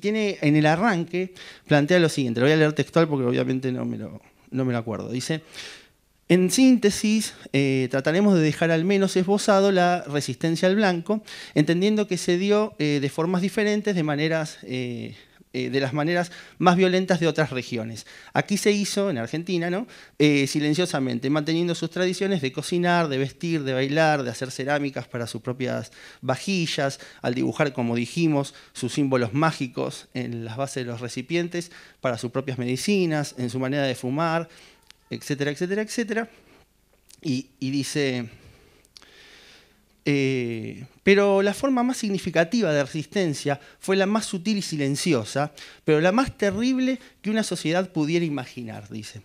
tiene en el arranque, plantea lo siguiente, lo voy a leer textual porque obviamente no me lo acuerdo. Dice: en síntesis, trataremos de dejar al menos esbozado la resistencia al blanco, entendiendo que se dio de formas diferentes, de las maneras más violentas de otras regiones. Aquí se hizo, en Argentina, ¿no? Silenciosamente, manteniendo sus tradiciones de cocinar, de vestir, de bailar, de hacer cerámicas para sus propias vajillas, al dibujar, como dijimos, sus símbolos mágicos en las bases de los recipientes para sus propias medicinas, en su manera de fumar, etcétera, etcétera, etcétera. Y dice, pero la forma más significativa de resistencia fue la más sutil y silenciosa, pero la más terrible que una sociedad pudiera imaginar, dice.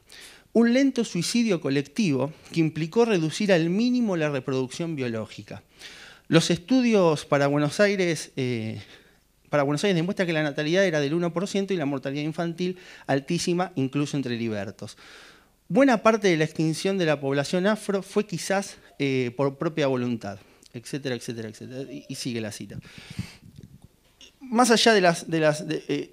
Un lento suicidio colectivo que implicó reducir al mínimo la reproducción biológica. Los estudios para Buenos Aires demuestran que la natalidad era del 1% y la mortalidad infantil altísima, incluso entre libertos. Buena parte de la extinción de la población afro fue quizás por propia voluntad, etcétera, etcétera, etcétera. Y sigue la cita. Más allá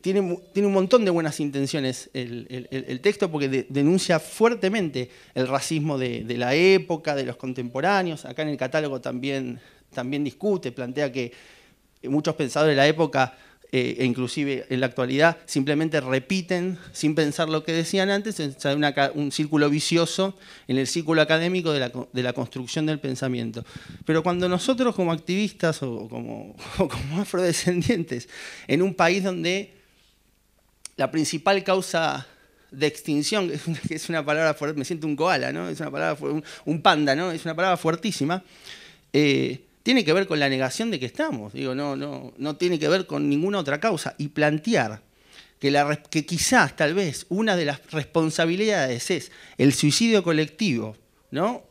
tiene un montón de buenas intenciones el texto, porque denuncia fuertemente el racismo de la época, de los contemporáneos. Acá en el catálogo también discute, plantea que muchos pensadores de la época, e inclusive en la actualidad, simplemente repiten sin pensar lo que decían antes, un círculo vicioso en el círculo académico de la construcción del pensamiento. Pero cuando nosotros como activistas o como afrodescendientes, en un país donde la principal causa de extinción, que es una palabra fuerte, me siento un koala, ¿no? Es una palabra, un panda, ¿no? Es una palabra fuertísima, tiene que ver con la negación de que estamos. Digo, no tiene que ver con ninguna otra causa. Y plantear que quizás, tal vez, una de las responsabilidades es el suicidio colectivo, ¿no?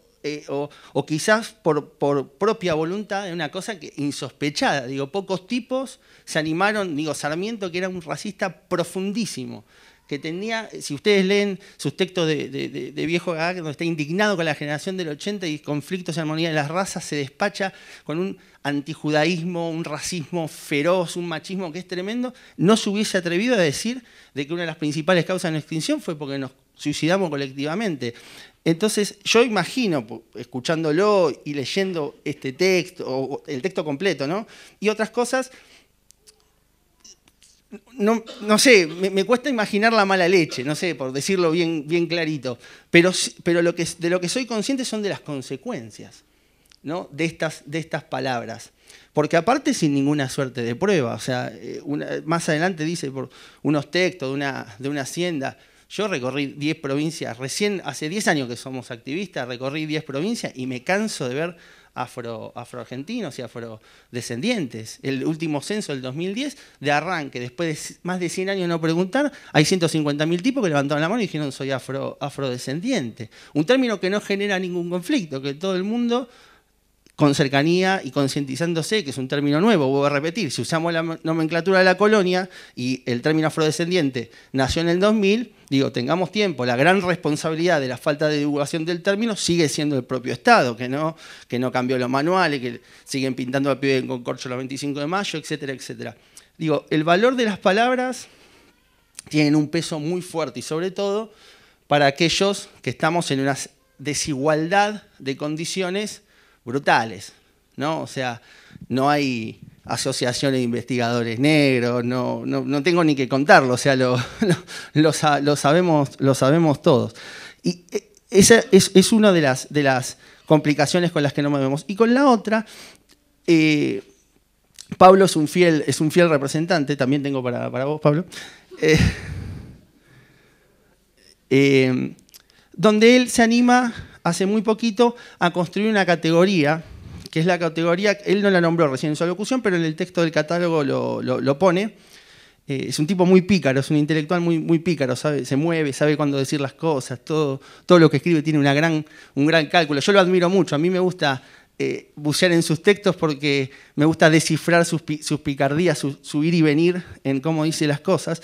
O quizás por propia voluntad, es una cosa insospechada. Digo, pocos tipos se animaron. Digo, Sarmiento, que era un racista profundísimo, que tenía, si ustedes leen sus textos de Viejo Gaga, donde está indignado con la generación del 80 y conflictos y armonía de las razas, se despacha con un antijudaísmo, un racismo feroz, un machismo que es tremendo, no se hubiese atrevido a decir de que una de las principales causas de nuestra extinción fue porque nos suicidamos colectivamente. Entonces, yo imagino, escuchándolo y leyendo este texto, o el texto completo, ¿no? Y otras cosas, no sé, me cuesta imaginar la mala leche, no sé, por decirlo bien clarito, pero de lo que soy consciente son de las consecuencias, ¿no? de estas palabras. Porque aparte sin ninguna suerte de prueba, o sea, más adelante dice por unos textos de una hacienda. Yo recorrí 10 provincias, recién hace 10 años que somos activistas, recorrí 10 provincias y me canso de ver afroargentinos y afrodescendientes. El último censo del 2010, de arranque, después de más de 100 años de no preguntar, hay 150.000 tipos que levantaron la mano y dijeron soy afrodescendiente. Un término que no genera ningún conflicto, que todo el mundo, con cercanía y concientizándose, que es un término nuevo, vuelvo a repetir, si usamos la nomenclatura de la colonia y el término afrodescendiente nació en el 2000, digo, tengamos tiempo, la gran responsabilidad de la falta de divulgación del término sigue siendo el propio Estado, que no cambió los manuales, que siguen pintando al pibe con corcho los 25 de mayo, etcétera, etcétera. Digo, el valor de las palabras tienen un peso muy fuerte y sobre todo para aquellos que estamos en una desigualdad de condiciones brutales, ¿no? O sea, no hay asociaciones de investigadores negros, no tengo ni que contarlo, o sea, lo sabemos todos. Y esa es una de las complicaciones con las que no movemos. Y con la otra, Pablo es un fiel representante, también tengo para vos, Pablo, donde él se anima hace muy poquito a construir una categoría, que es la categoría, él no la nombró recién en su alocución, pero en el texto del catálogo lo pone. Es un tipo muy pícaro, es un intelectual muy pícaro, sabe, se mueve, sabe cuándo decir las cosas, todo lo que escribe tiene un gran cálculo. Yo lo admiro mucho, a mí me gusta bucear en sus textos porque me gusta descifrar sus picardías, su ir y venir en cómo dice las cosas.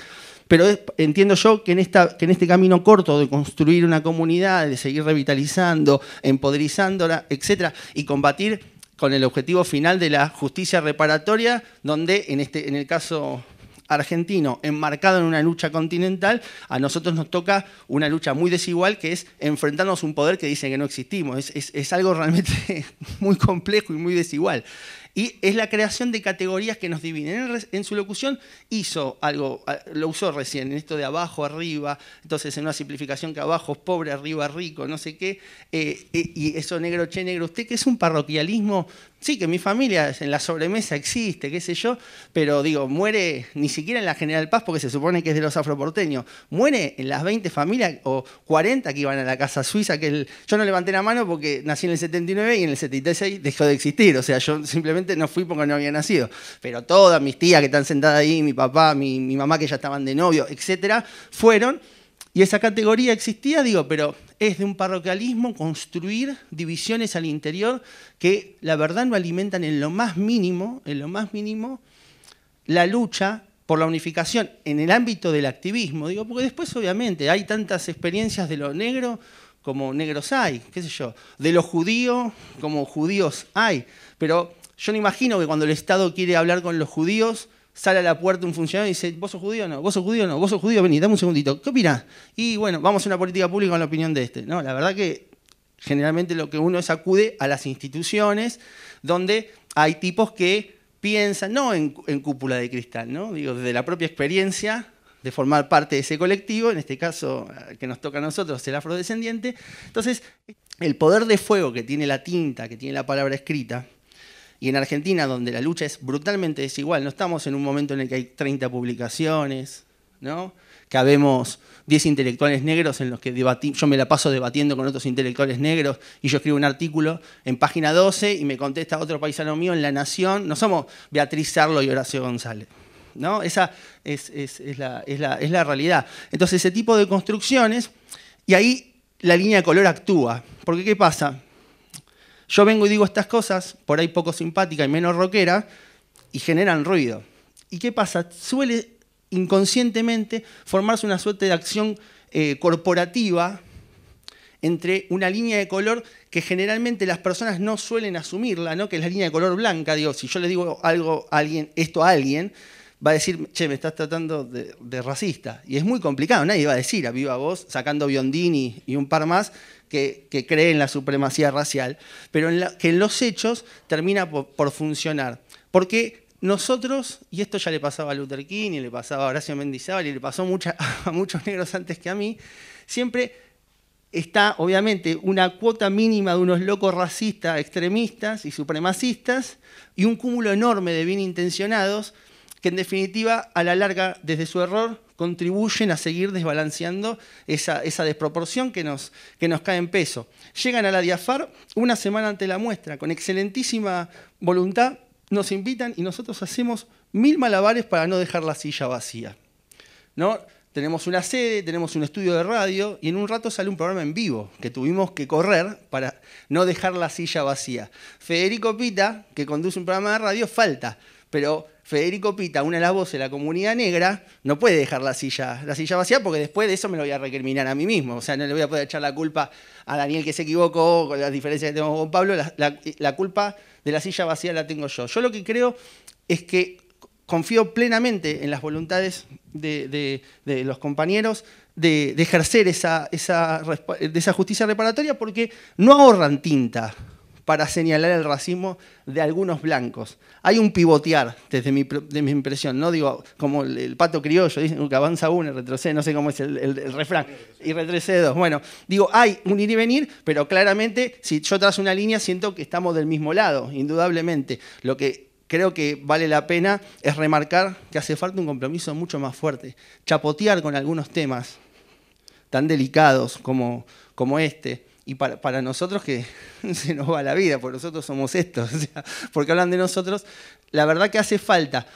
Pero entiendo yo que en este camino corto de construir una comunidad, de seguir revitalizando, empoderizándola, etcétera, y combatir con el objetivo final de la justicia reparatoria, donde en el caso argentino, enmarcado en una lucha continental, a nosotros nos toca una lucha muy desigual, que es enfrentarnos a un poder que dice que no existimos. Es algo realmente muy complejo y muy desigual. Y es la creación de categorías que nos dividen. En su locución hizo algo, lo usó recién, en esto de abajo, arriba, entonces en una simplificación que abajo es pobre, arriba rico, no sé qué, y eso negro, che, negro, usted, que es un parroquialismo, sí, que mi familia en la sobremesa existe, qué sé yo, pero digo, muere ni siquiera en la General Paz, porque se supone que es de los afroporteños, muere en las 20 familias o 40 que iban a la Casa Suiza, que yo no levanté la mano porque nací en el 79 y en el 76 dejó de existir, o sea, yo simplemente no fui porque no había nacido, pero todas mis tías que están sentadas ahí, mi papá, mi mamá que ya estaban de novio, etcétera, fueron, y esa categoría existía, digo, pero es de un parroquialismo construir divisiones al interior que la verdad no alimentan en lo más mínimo la lucha por la unificación en el ámbito del activismo, digo, porque después obviamente hay tantas experiencias de lo negro como negros hay, qué sé yo, de lo judío como judíos hay, pero yo no imagino que cuando el Estado quiere hablar con los judíos, sale a la puerta un funcionario y dice, ¿vos sos judío o no? ¿Vos sos judío o no? ¿Vos sos judío? Vení, dame un segundito. ¿Qué opinás? Y bueno, vamos a una política pública con la opinión de este. No, la verdad que generalmente lo que uno es acude a las instituciones donde hay tipos que piensan, no en cúpula de cristal, ¿no? Digo, desde la propia experiencia de formar parte de ese colectivo, en este caso que nos toca a nosotros, el afrodescendiente. Entonces, el poder de fuego que tiene la tinta, que tiene la palabra escrita, y en Argentina, donde la lucha es brutalmente desigual, no estamos en un momento en el que hay 30 publicaciones, ¿no? Que habemos 10 intelectuales negros en los que yo me la paso debatiendo con otros intelectuales negros y yo escribo un artículo en página 12 y me contesta otro paisano mío en La Nación. No somos Beatriz Sarlo y Horacio González, ¿no? Esa es la realidad. Entonces, ese tipo de construcciones, y ahí la línea de color actúa. Porque, ¿qué pasa? Yo vengo y digo estas cosas, por ahí poco simpáticas y menos rockera, y generan ruido. ¿Y qué pasa? Suele inconscientemente formarse una suerte de acción corporativa entre una línea de color que generalmente las personas no suelen asumirla, ¿no? Que es la línea de color blanca. Digo, si yo le digo algo a alguien, esto a alguien, va a decir, che, me estás tratando de racista. Y es muy complicado, nadie va a decir a viva voz, sacando Biondini y un par más, que cree en la supremacía racial, pero que en los hechos termina por funcionar. Porque nosotros, y esto ya le pasaba a Luther King, y le pasaba a Horacio Mendizábal, y le pasó a muchos negros antes que a mí, siempre está, obviamente, una cuota mínima de unos locos racistas, extremistas y supremacistas, y un cúmulo enorme de bien intencionados, que en definitiva, a la larga, desde su error, contribuyen a seguir desbalanceando esa desproporción que nos cae en peso. Llegan a la Diafar una semana antes de la muestra, con excelentísima voluntad, nos invitan y nosotros hacemos 1000 malabares para no dejar la silla vacía, ¿no? Tenemos una sede, tenemos un estudio de radio y en un rato sale un programa en vivo que tuvimos que correr para no dejar la silla vacía. Federico Pita, que conduce un programa de radio, falta, pero Federico Pita, una de las voces de la comunidad negra, no puede dejar la silla vacía porque después de eso me lo voy a recriminar a mí mismo. O sea, no le voy a poder echar la culpa a Daniel que se equivocó, con las diferencias que tenemos con Pablo, la culpa de la silla vacía la tengo yo. Yo lo que creo es que confío plenamente en las voluntades de los compañeros de ejercer esa justicia reparatoria porque no ahorran tinta para señalar el racismo de algunos blancos. Hay un pivotear, de mi impresión, no digo como el pato criollo, dicen que avanza uno y retrocede, no sé cómo es el refrán, y retrocede dos. Bueno, digo, hay un ir y venir, pero claramente, si yo trazo una línea, siento que estamos del mismo lado, indudablemente. Lo que creo que vale la pena es remarcar que hace falta un compromiso mucho más fuerte. Chapotear con algunos temas tan delicados como este, y para nosotros que se nos va la vida, porque nosotros somos estos, o sea, porque hablan de nosotros, la verdad que hace falta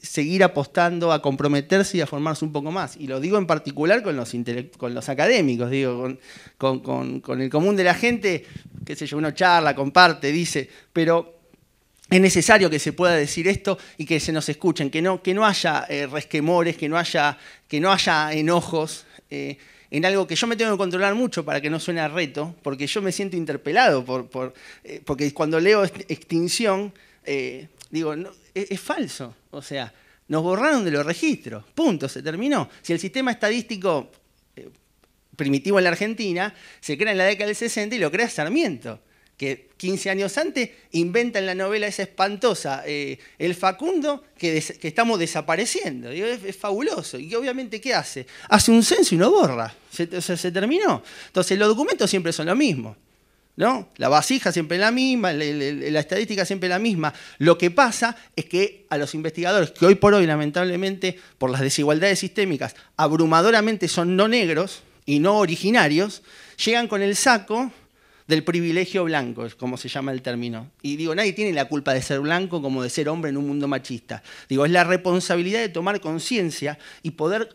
seguir apostando a comprometerse y a formarse un poco más. Y lo digo en particular con los académicos, digo, con el común de la gente, qué sé yo, uno charla, comparte, dice, pero es necesario que se pueda decir esto y que se nos escuchen, que no haya resquemores, que no haya enojos, en algo que yo me tengo que controlar mucho para que no suene a reto, porque yo me siento interpelado, porque cuando leo extinción, digo, no, es falso, o sea, nos borraron de los registros, punto, se terminó. Si el sistema estadístico primitivo en la Argentina se crea en la década del 60 y lo crea Sarmiento, que 15 años antes inventa en la novela esa espantosa, El Facundo, que estamos desapareciendo. Es fabuloso. Y obviamente, ¿qué hace? Hace un censo y no borra. Se terminó. Entonces, los documentos siempre son lo mismo, ¿no? La vasija siempre es la misma, la estadística siempre es la misma. Lo que pasa es que a los investigadores, que hoy por hoy, lamentablemente, por las desigualdades sistémicas, abrumadoramente son no negros y no originarios, llegan con el saco del privilegio blanco, es como se llama el término. Y digo, nadie tiene la culpa de ser blanco como de ser hombre en un mundo machista. Digo, es la responsabilidad de tomar conciencia y poder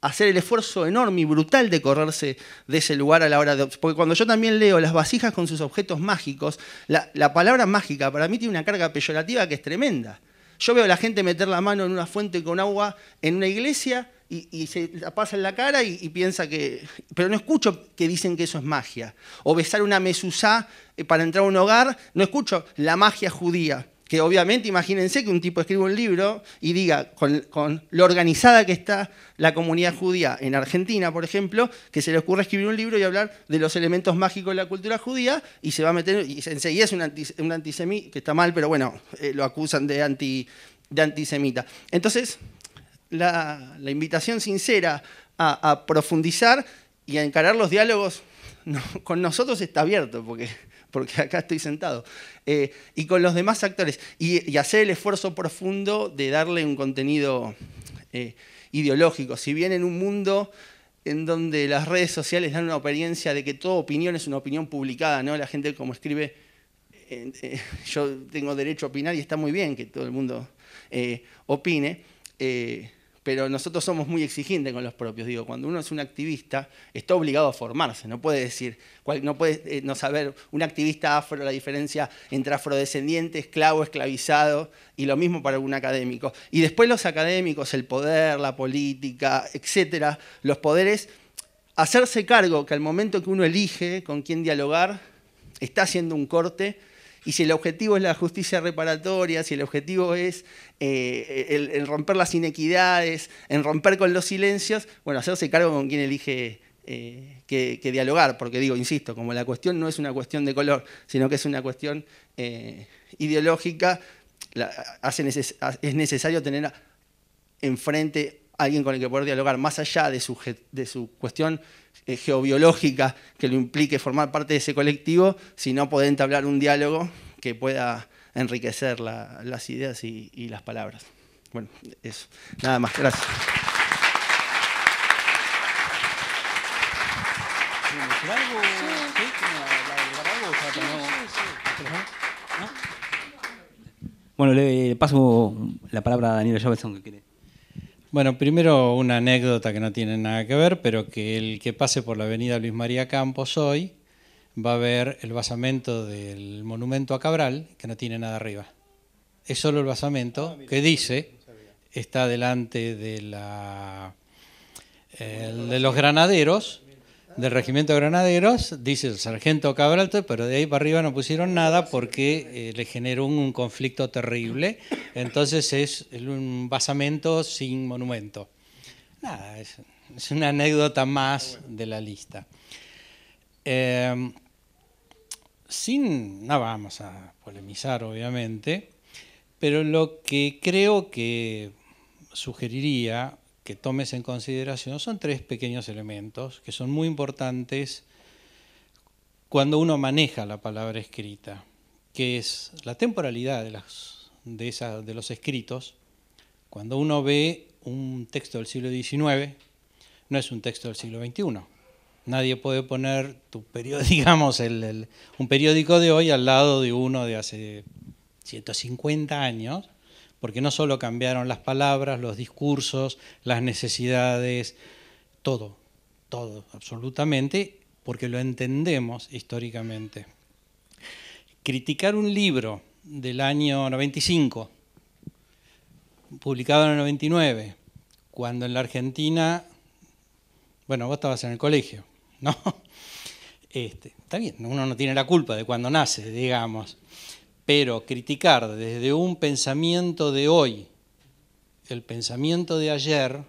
hacer el esfuerzo enorme y brutal de correrse de ese lugar a la hora de... Porque cuando yo también leo las vasijas con sus objetos mágicos, la palabra mágica para mí tiene una carga peyorativa que es tremenda. Yo veo a la gente meter la mano en una fuente con agua en una iglesia y se la pasa en la cara y piensa que... Pero no escucho que dicen que eso es magia. O besar una mezuzá para entrar a un hogar, no escucho la magia judía. Que obviamente, imagínense que un tipo escribe un libro y diga, con lo organizada que está la comunidad judía en Argentina, por ejemplo, que se le ocurra escribir un libro y hablar de los elementos mágicos de la cultura judía y se va a meter, y enseguida es un antisemita, que está mal, pero bueno, lo acusan de antisemita. Entonces, la invitación sincera a profundizar y a encarar los diálogos con nosotros está abierto, porque acá estoy sentado, y con los demás actores, y hacer el esfuerzo profundo de darle un contenido ideológico. Si bien en un mundo en donde las redes sociales dan una apariencia de que toda opinión es una opinión publicada, ¿no? La gente como escribe, yo tengo derecho a opinar y está muy bien que todo el mundo opine, pero nosotros somos muy exigentes con los propios. Digo, cuando uno es un activista, está obligado a formarse, no puede decir, no puede no saber, un activista afro, la diferencia entre afrodescendiente, esclavo, esclavizado, y lo mismo para un académico. Y después los académicos, el poder, la política, etcétera, los poderes, hacerse cargo que al momento que uno elige con quién dialogar, está haciendo un corte. Y si el objetivo es la justicia reparatoria, si el objetivo es el romper las inequidades, en romper con los silencios, bueno, hacerse cargo con quien elige que dialogar, porque digo, insisto, como la cuestión no es una cuestión de color, sino que es una cuestión ideológica, es necesario tener enfrente a alguien con el que poder dialogar, más allá de su cuestión geobiológica que lo implique formar parte de ese colectivo, sino poder entablar un diálogo que pueda enriquecer las ideas y las palabras. Bueno, eso. Nada más. Gracias. Bueno, le paso la palabra a Daniela Joveson, que quiere. Bueno, primero una anécdota que no tiene nada que ver, pero que el que pase por la avenida Luis María Campos hoy va a ver el basamento del monumento a Cabral, que no tiene nada arriba. Es solo el basamento que dice, está delante de los granaderos, del regimiento de granaderos, dice el sargento Cabral, pero de ahí para arriba no pusieron nada porque le generó un conflicto terrible. Entonces es un basamento sin monumento. Nada, es una anécdota más de la lista. No vamos a polemizar, obviamente, pero lo que creo que sugeriría que tomes en consideración son 3 pequeños elementos que son muy importantes cuando uno maneja la palabra escrita, que es la temporalidad de los escritos. Cuando uno ve un texto del siglo XIX, no es un texto del siglo XXI. Nadie puede poner tu periódico, digamos, un periódico de hoy al lado de uno de hace 150 años, porque no solo cambiaron las palabras, los discursos, las necesidades, todo, absolutamente, porque lo entendemos históricamente. Criticar un libro del año 95, publicado en el 99, cuando en la Argentina, bueno, vos estabas en el colegio, ¿no? Está bien, uno no tiene la culpa de cuando nace, digamos, pero criticar desde un pensamiento de hoy, el pensamiento de ayer,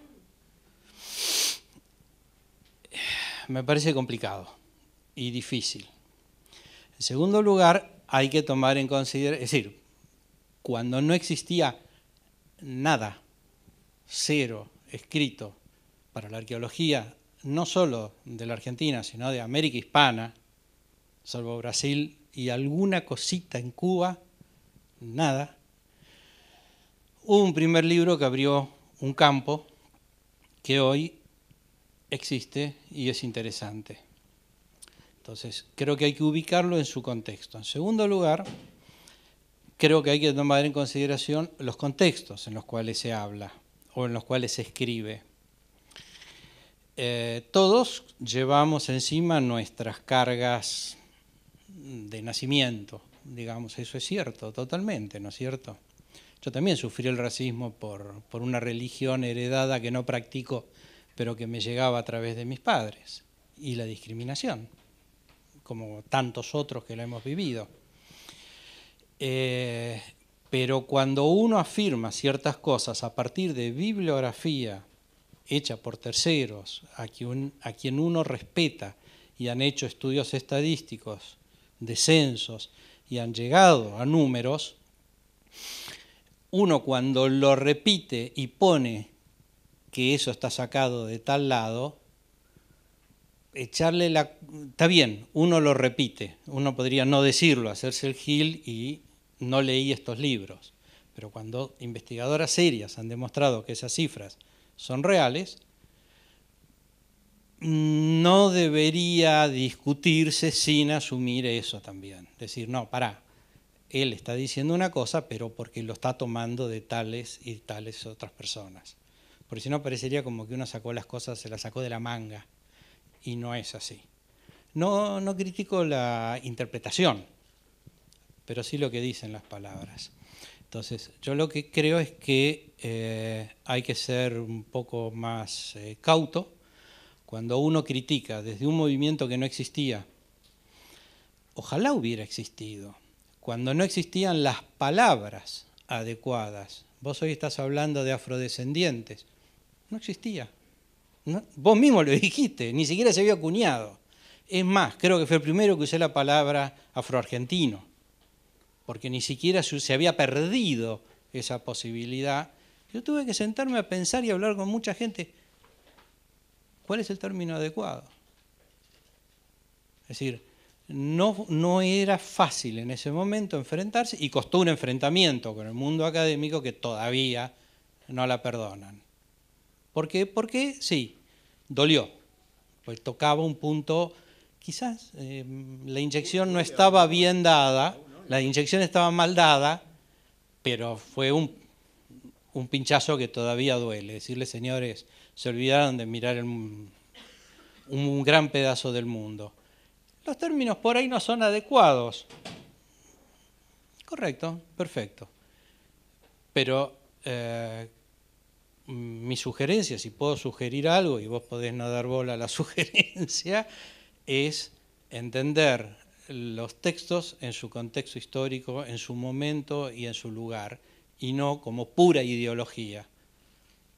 me parece complicado y difícil. En segundo lugar, hay que tomar en consideración, es decir, cuando no existía nada, cero, escrito para la arqueología, no solo de la Argentina, sino de América Hispana, salvo Brasil y alguna cosita en Cuba, nada. Hubo un primer libro que abrió un campo que hoy existe y es interesante. Entonces, creo que hay que ubicarlo en su contexto. En segundo lugar, creo que hay que tomar en consideración los contextos en los cuales se habla o en los cuales se escribe. Todos llevamos encima nuestras cargas de nacimiento, digamos, eso es cierto, totalmente, ¿no es cierto? Yo también sufrí el racismo por una religión heredada que no practico, pero que me llegaba a través de mis padres, y la discriminación, como tantos otros que lo hemos vivido. Pero cuando uno afirma ciertas cosas a partir de bibliografía hecha por terceros, a quien uno respeta y han hecho estudios estadísticos de censos y han llegado a números, uno cuando lo repite y pone que eso está sacado de tal lado, está bien, uno lo repite, uno podría no decirlo, hacerse el gil y no leí estos libros, pero cuando investigadoras serias han demostrado que esas cifras son reales, no debería discutirse sin asumir eso también. Decir, no, pará, él está diciendo una cosa, pero porque lo está tomando de tales y tales otras personas. porque si no parecería como que uno sacó las cosas, se las sacó de la manga, y no es así. No critico la interpretación, pero sí lo que dicen las palabras. Entonces, yo lo que creo es que hay que ser un poco más cauto cuando uno critica desde un movimiento que no existía. Ojalá hubiera existido, cuando no existían las palabras adecuadas. Vos hoy estás hablando de afrodescendientes. No existía. ¿No? Vos mismo lo dijiste, ni siquiera se había acuñado. Es más, creo que fue el primero que usé la palabra afroargentino, porque ni siquiera se había perdido esa posibilidad. Yo tuve que sentarme a pensar y hablar con mucha gente. ¿Cuál es el término adecuado? Es decir, no era fácil en ese momento enfrentarse y costó un enfrentamiento con el mundo académico que todavía no la perdonan. ¿Por qué? Porque sí, dolió, pues tocaba un punto, quizás la inyección no estaba bien dada, la inyección estaba mal dada, pero fue un pinchazo que todavía duele. Decirle, señores, se olvidaron de mirar un gran pedazo del mundo. Los términos por ahí no son adecuados. Correcto, perfecto. Pero mi sugerencia, si puedo sugerir algo, y vos podés no dar bola a la sugerencia, es entender los textos en su contexto histórico, en su momento y en su lugar, y no como pura ideología.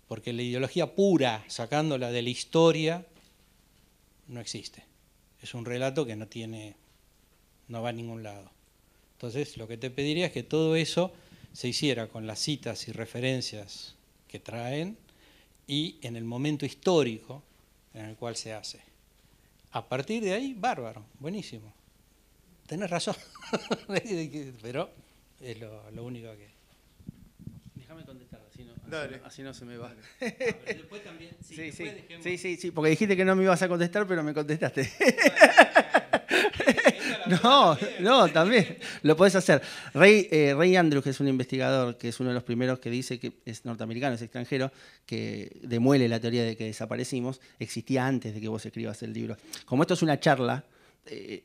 Porque la ideología pura, sacándola de la historia, no existe. Es un relato que no va a ningún lado. Entonces, lo que te pediría es que todo eso se hiciera con las citas y referencias que traen y en el momento histórico en el cual se hace. A partir de ahí, bárbaro, buenísimo. Tenés razón, pero es lo único que... Déjame contestar, así no se me va. Pero después también, Sí, porque dijiste que no me ibas a contestar, pero me contestaste. No, también lo podés hacer. Ray Andrews, que es un investigador, que es uno de los primeros que dice que es norteamericano, es extranjero, que demuele la teoría de que desaparecimos, existía antes de que vos escribas el libro. Como esto es una charla,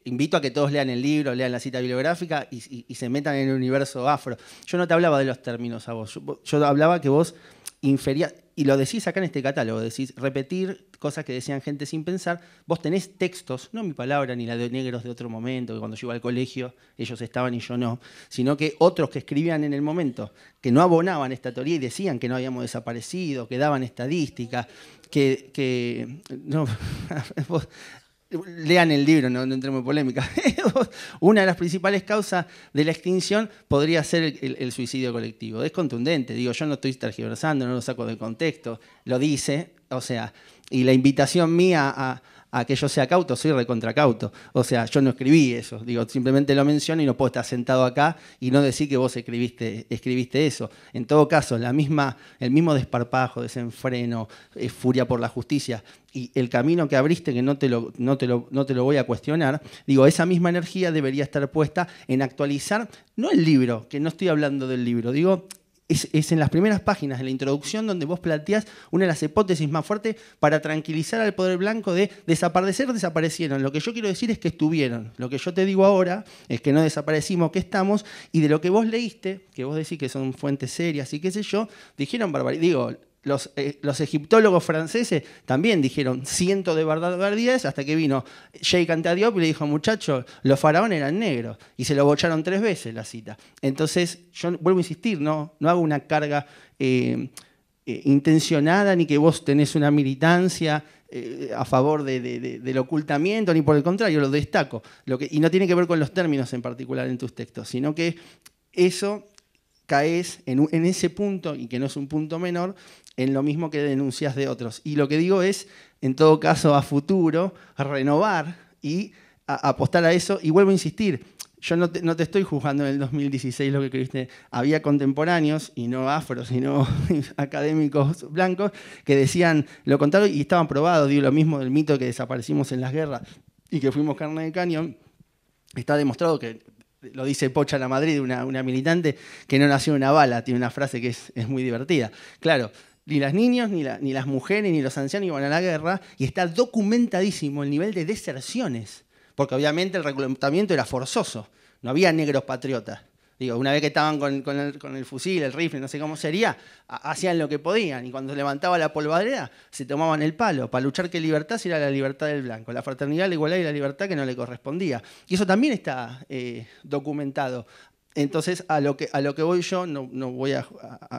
invito a que todos lean el libro, lean la cita bibliográfica y se metan en el universo afro. Yo no te hablaba de los términos a vos, yo hablaba que vos inferías, y lo decís acá en este catálogo, decís repetir cosas que decían gente sin pensar. Vos tenés textos, no mi palabra ni la de negros de otro momento, que cuando yo iba al colegio ellos estaban y yo no, sino que otros que escribían en el momento, que no abonaban esta teoría y decían que no habíamos desaparecido, que daban estadísticas, que no, vos, lean el libro, no entremos en polémica. Una de las principales causas de la extinción podría ser el suicidio colectivo. Es contundente, digo, yo no estoy tergiversando, no lo saco del contexto, lo dice, o sea, y la invitación mía a que yo sea cauto, soy recontracauto. O sea, yo no escribí eso, digo, simplemente lo menciono y no puedo estar sentado acá y no decir que vos escribiste eso. En todo caso, el mismo desparpajo, desenfreno, furia por la justicia y el camino que abriste, que no te lo voy a cuestionar, digo, esa misma energía debería estar puesta en actualizar, no el libro, que no estoy hablando del libro, digo, es en las primeras páginas de la introducción donde vos planteás una de las hipótesis más fuertes para tranquilizar al poder blanco de desaparecieron. Lo que yo quiero decir es que estuvieron. Lo que yo te digo ahora es que no desaparecimos, que estamos, y de lo que vos leíste, que vos decís que son fuentes serias y qué sé yo, dijeron barbaridad. Digo, los egiptólogos franceses también dijeron cientos de barbaridades hasta que vino Sheikh Anta Diop y le dijo, muchachos, los faraones eran negros. Y se lo bocharon 3 veces la cita. Entonces, yo vuelvo a insistir, no hago una carga intencionada ni que vos tenés una militancia a favor del ocultamiento, ni por el contrario, lo destaco. Y no tiene que ver con los términos en particular en tus textos, sino que eso caes en ese punto, y que no es un punto menor, en lo mismo que denuncias de otros. Y lo que digo es, en todo caso, a futuro, a renovar y a apostar a eso. Y vuelvo a insistir, yo no te estoy juzgando en el 2016 lo que escribiste. Había contemporáneos, y no afros, sino académicos blancos, que decían lo contrario y estaban probados. Digo, lo mismo del mito de que desaparecimos en las guerras y que fuimos carne de cañón. Está demostrado que, lo dice Pocha La Madrid, una militante, que no nació en una bala. Tiene una frase que es muy divertida. Claro, ni los niños, ni las mujeres, ni los ancianos iban a la guerra, y está documentadísimo el nivel de deserciones, porque obviamente el reclutamiento era forzoso, no había negros patriotas. Digo, una vez que estaban con el fusil, el rifle, no sé cómo sería, hacían lo que podían, y cuando se levantaba la polvadera, se tomaban el palo. Para luchar, ¿qué libertad? Si era la libertad del blanco, la fraternidad, la igualdad y la libertad que no le correspondía. Y eso también está documentado. Entonces, a lo que voy yo, no voy a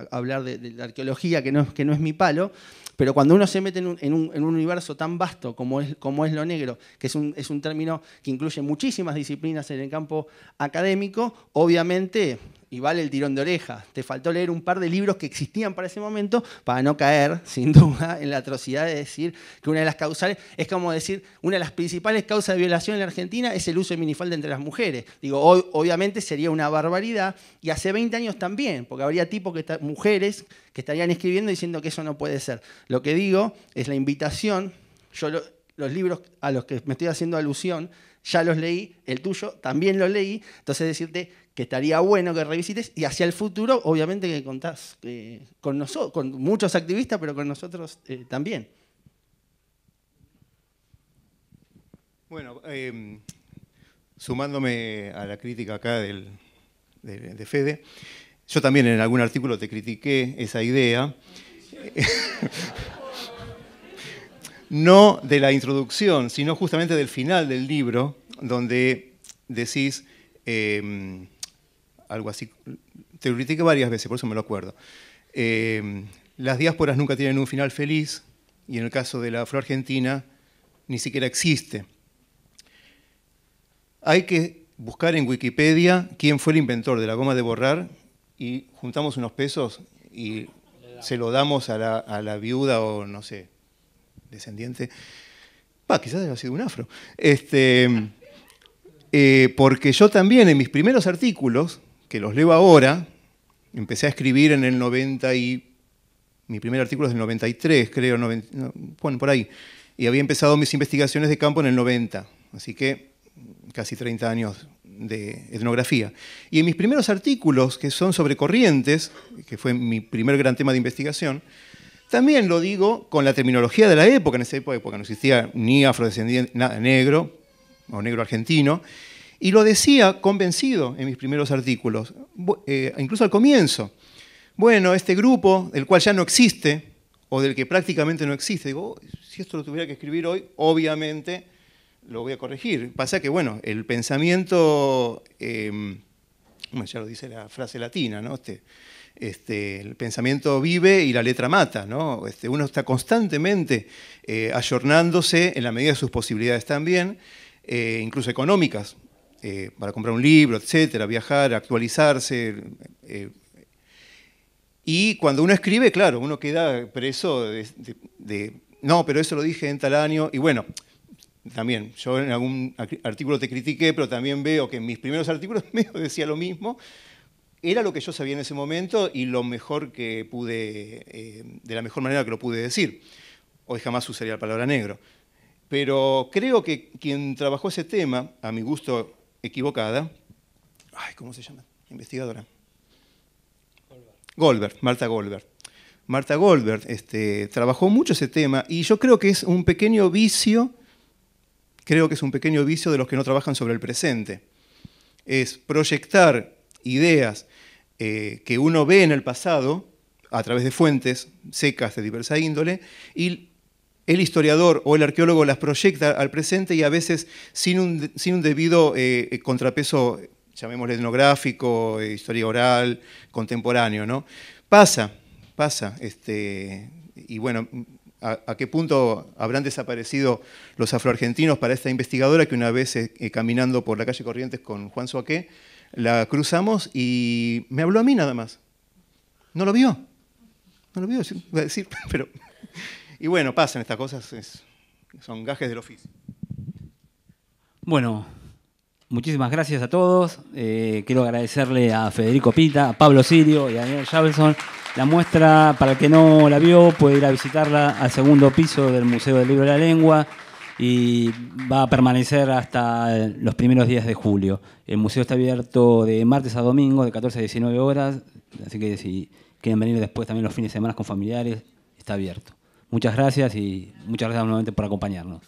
hablar de la arqueología, que no es mi palo, pero cuando uno se mete en un universo tan vasto como es lo negro, que es un término que incluye muchísimas disciplinas en el campo académico, obviamente, y vale el tirón de oreja, te faltó leer un par de libros que existían para ese momento para no caer, sin duda, en la atrocidad de decir que una de las causales, es como decir, una de las principales causas de violación en la Argentina es el uso de minifalda entre las mujeres. Digo, hoy, obviamente sería una barbaridad, y hace 20 años también, porque habría mujeres que estarían escribiendo diciendo que eso no puede ser. Lo que digo es la invitación, los libros a los que me estoy haciendo alusión, ya los leí, el tuyo también lo leí, entonces decirte que estaría bueno que revisites, y hacia el futuro, obviamente que contás con nosotros, con muchos activistas, pero con nosotros también. Bueno, sumándome a la crítica acá de Fede, yo también en algún artículo te critiqué esa idea. No de la introducción, sino justamente del final del libro, donde decís algo así. Te lo critiqué varias veces, por eso me lo acuerdo. Las diásporas nunca tienen un final feliz, y en el caso de la afroargentina ni siquiera existe. Hay que buscar en Wikipedia quién fue el inventor de la goma de borrar, y juntamos unos pesos y se lo damos a la viuda o, no sé, descendiente. Quizás haya sido un afro. Porque yo también en mis primeros artículos, que los leo ahora, empecé a escribir en el 90 y... Mi primer artículo es del 93, creo, bueno, por ahí. Y había empezado mis investigaciones de campo en el 90, así que casi 30 años de etnografía. Y en mis primeros artículos, que son sobre corrientes, que fue mi primer gran tema de investigación, también lo digo con la terminología de la época. En esa época no existía ni afrodescendiente, nada, negro o negro argentino, y lo decía convencido en mis primeros artículos, incluso al comienzo. Bueno, este grupo, el cual ya no existe, o del que prácticamente no existe, digo, si esto lo tuviera que escribir hoy, obviamente lo voy a corregir. Pasa que, bueno, el pensamiento, ya lo dice la frase latina, ¿no? El pensamiento vive y la letra mata, ¿no? Uno está constantemente ayornándose en la medida de sus posibilidades también, incluso económicas, para comprar un libro, etcétera, viajar, actualizarse. Y cuando uno escribe, claro, uno queda preso no, pero eso lo dije en tal año, y bueno, también, yo en algún artículo te critiqué, pero también veo que en mis primeros artículos medio decía lo mismo. Era lo que yo sabía en ese momento y lo mejor que pude, de la mejor manera que lo pude decir. Hoy jamás usaría la palabra negro. Pero creo que quien trabajó ese tema, a mi gusto equivocada, ¿cómo se llama? Investigadora. Goldberg, Marta Goldberg. Marta Goldberg trabajó mucho ese tema, y yo creo que es un pequeño vicio, de los que no trabajan sobre el presente. Es proyectar ideas que uno ve en el pasado a través de fuentes secas de diversa índole, y el historiador o el arqueólogo las proyecta al presente, y a veces sin un debido contrapeso, llamémosle etnográfico, historia oral, contemporáneo, ¿no? Pasa. Y bueno, ¿a qué punto habrán desaparecido los afroargentinos para esta investigadora que una vez caminando por la calle Corrientes con Juan Soaqué, la cruzamos y me habló a mí nada más? No lo vio, iba a decir, pero... Y bueno, pasan estas cosas, son gajes del oficio. Bueno, muchísimas gracias a todos. Quiero agradecerle a Federico Pita, a Pablo Sirio y a Daniel Javelson. La muestra, para el que no la vio, puede ir a visitarla al segundo piso del Museo del Libro de la Lengua, y va a permanecer hasta los primeros días de julio. El museo está abierto de martes a domingo, de 14 a 19 horas, así que si quieren venir después también los fines de semana con familiares, está abierto. Muchas gracias y muchas gracias nuevamente por acompañarnos.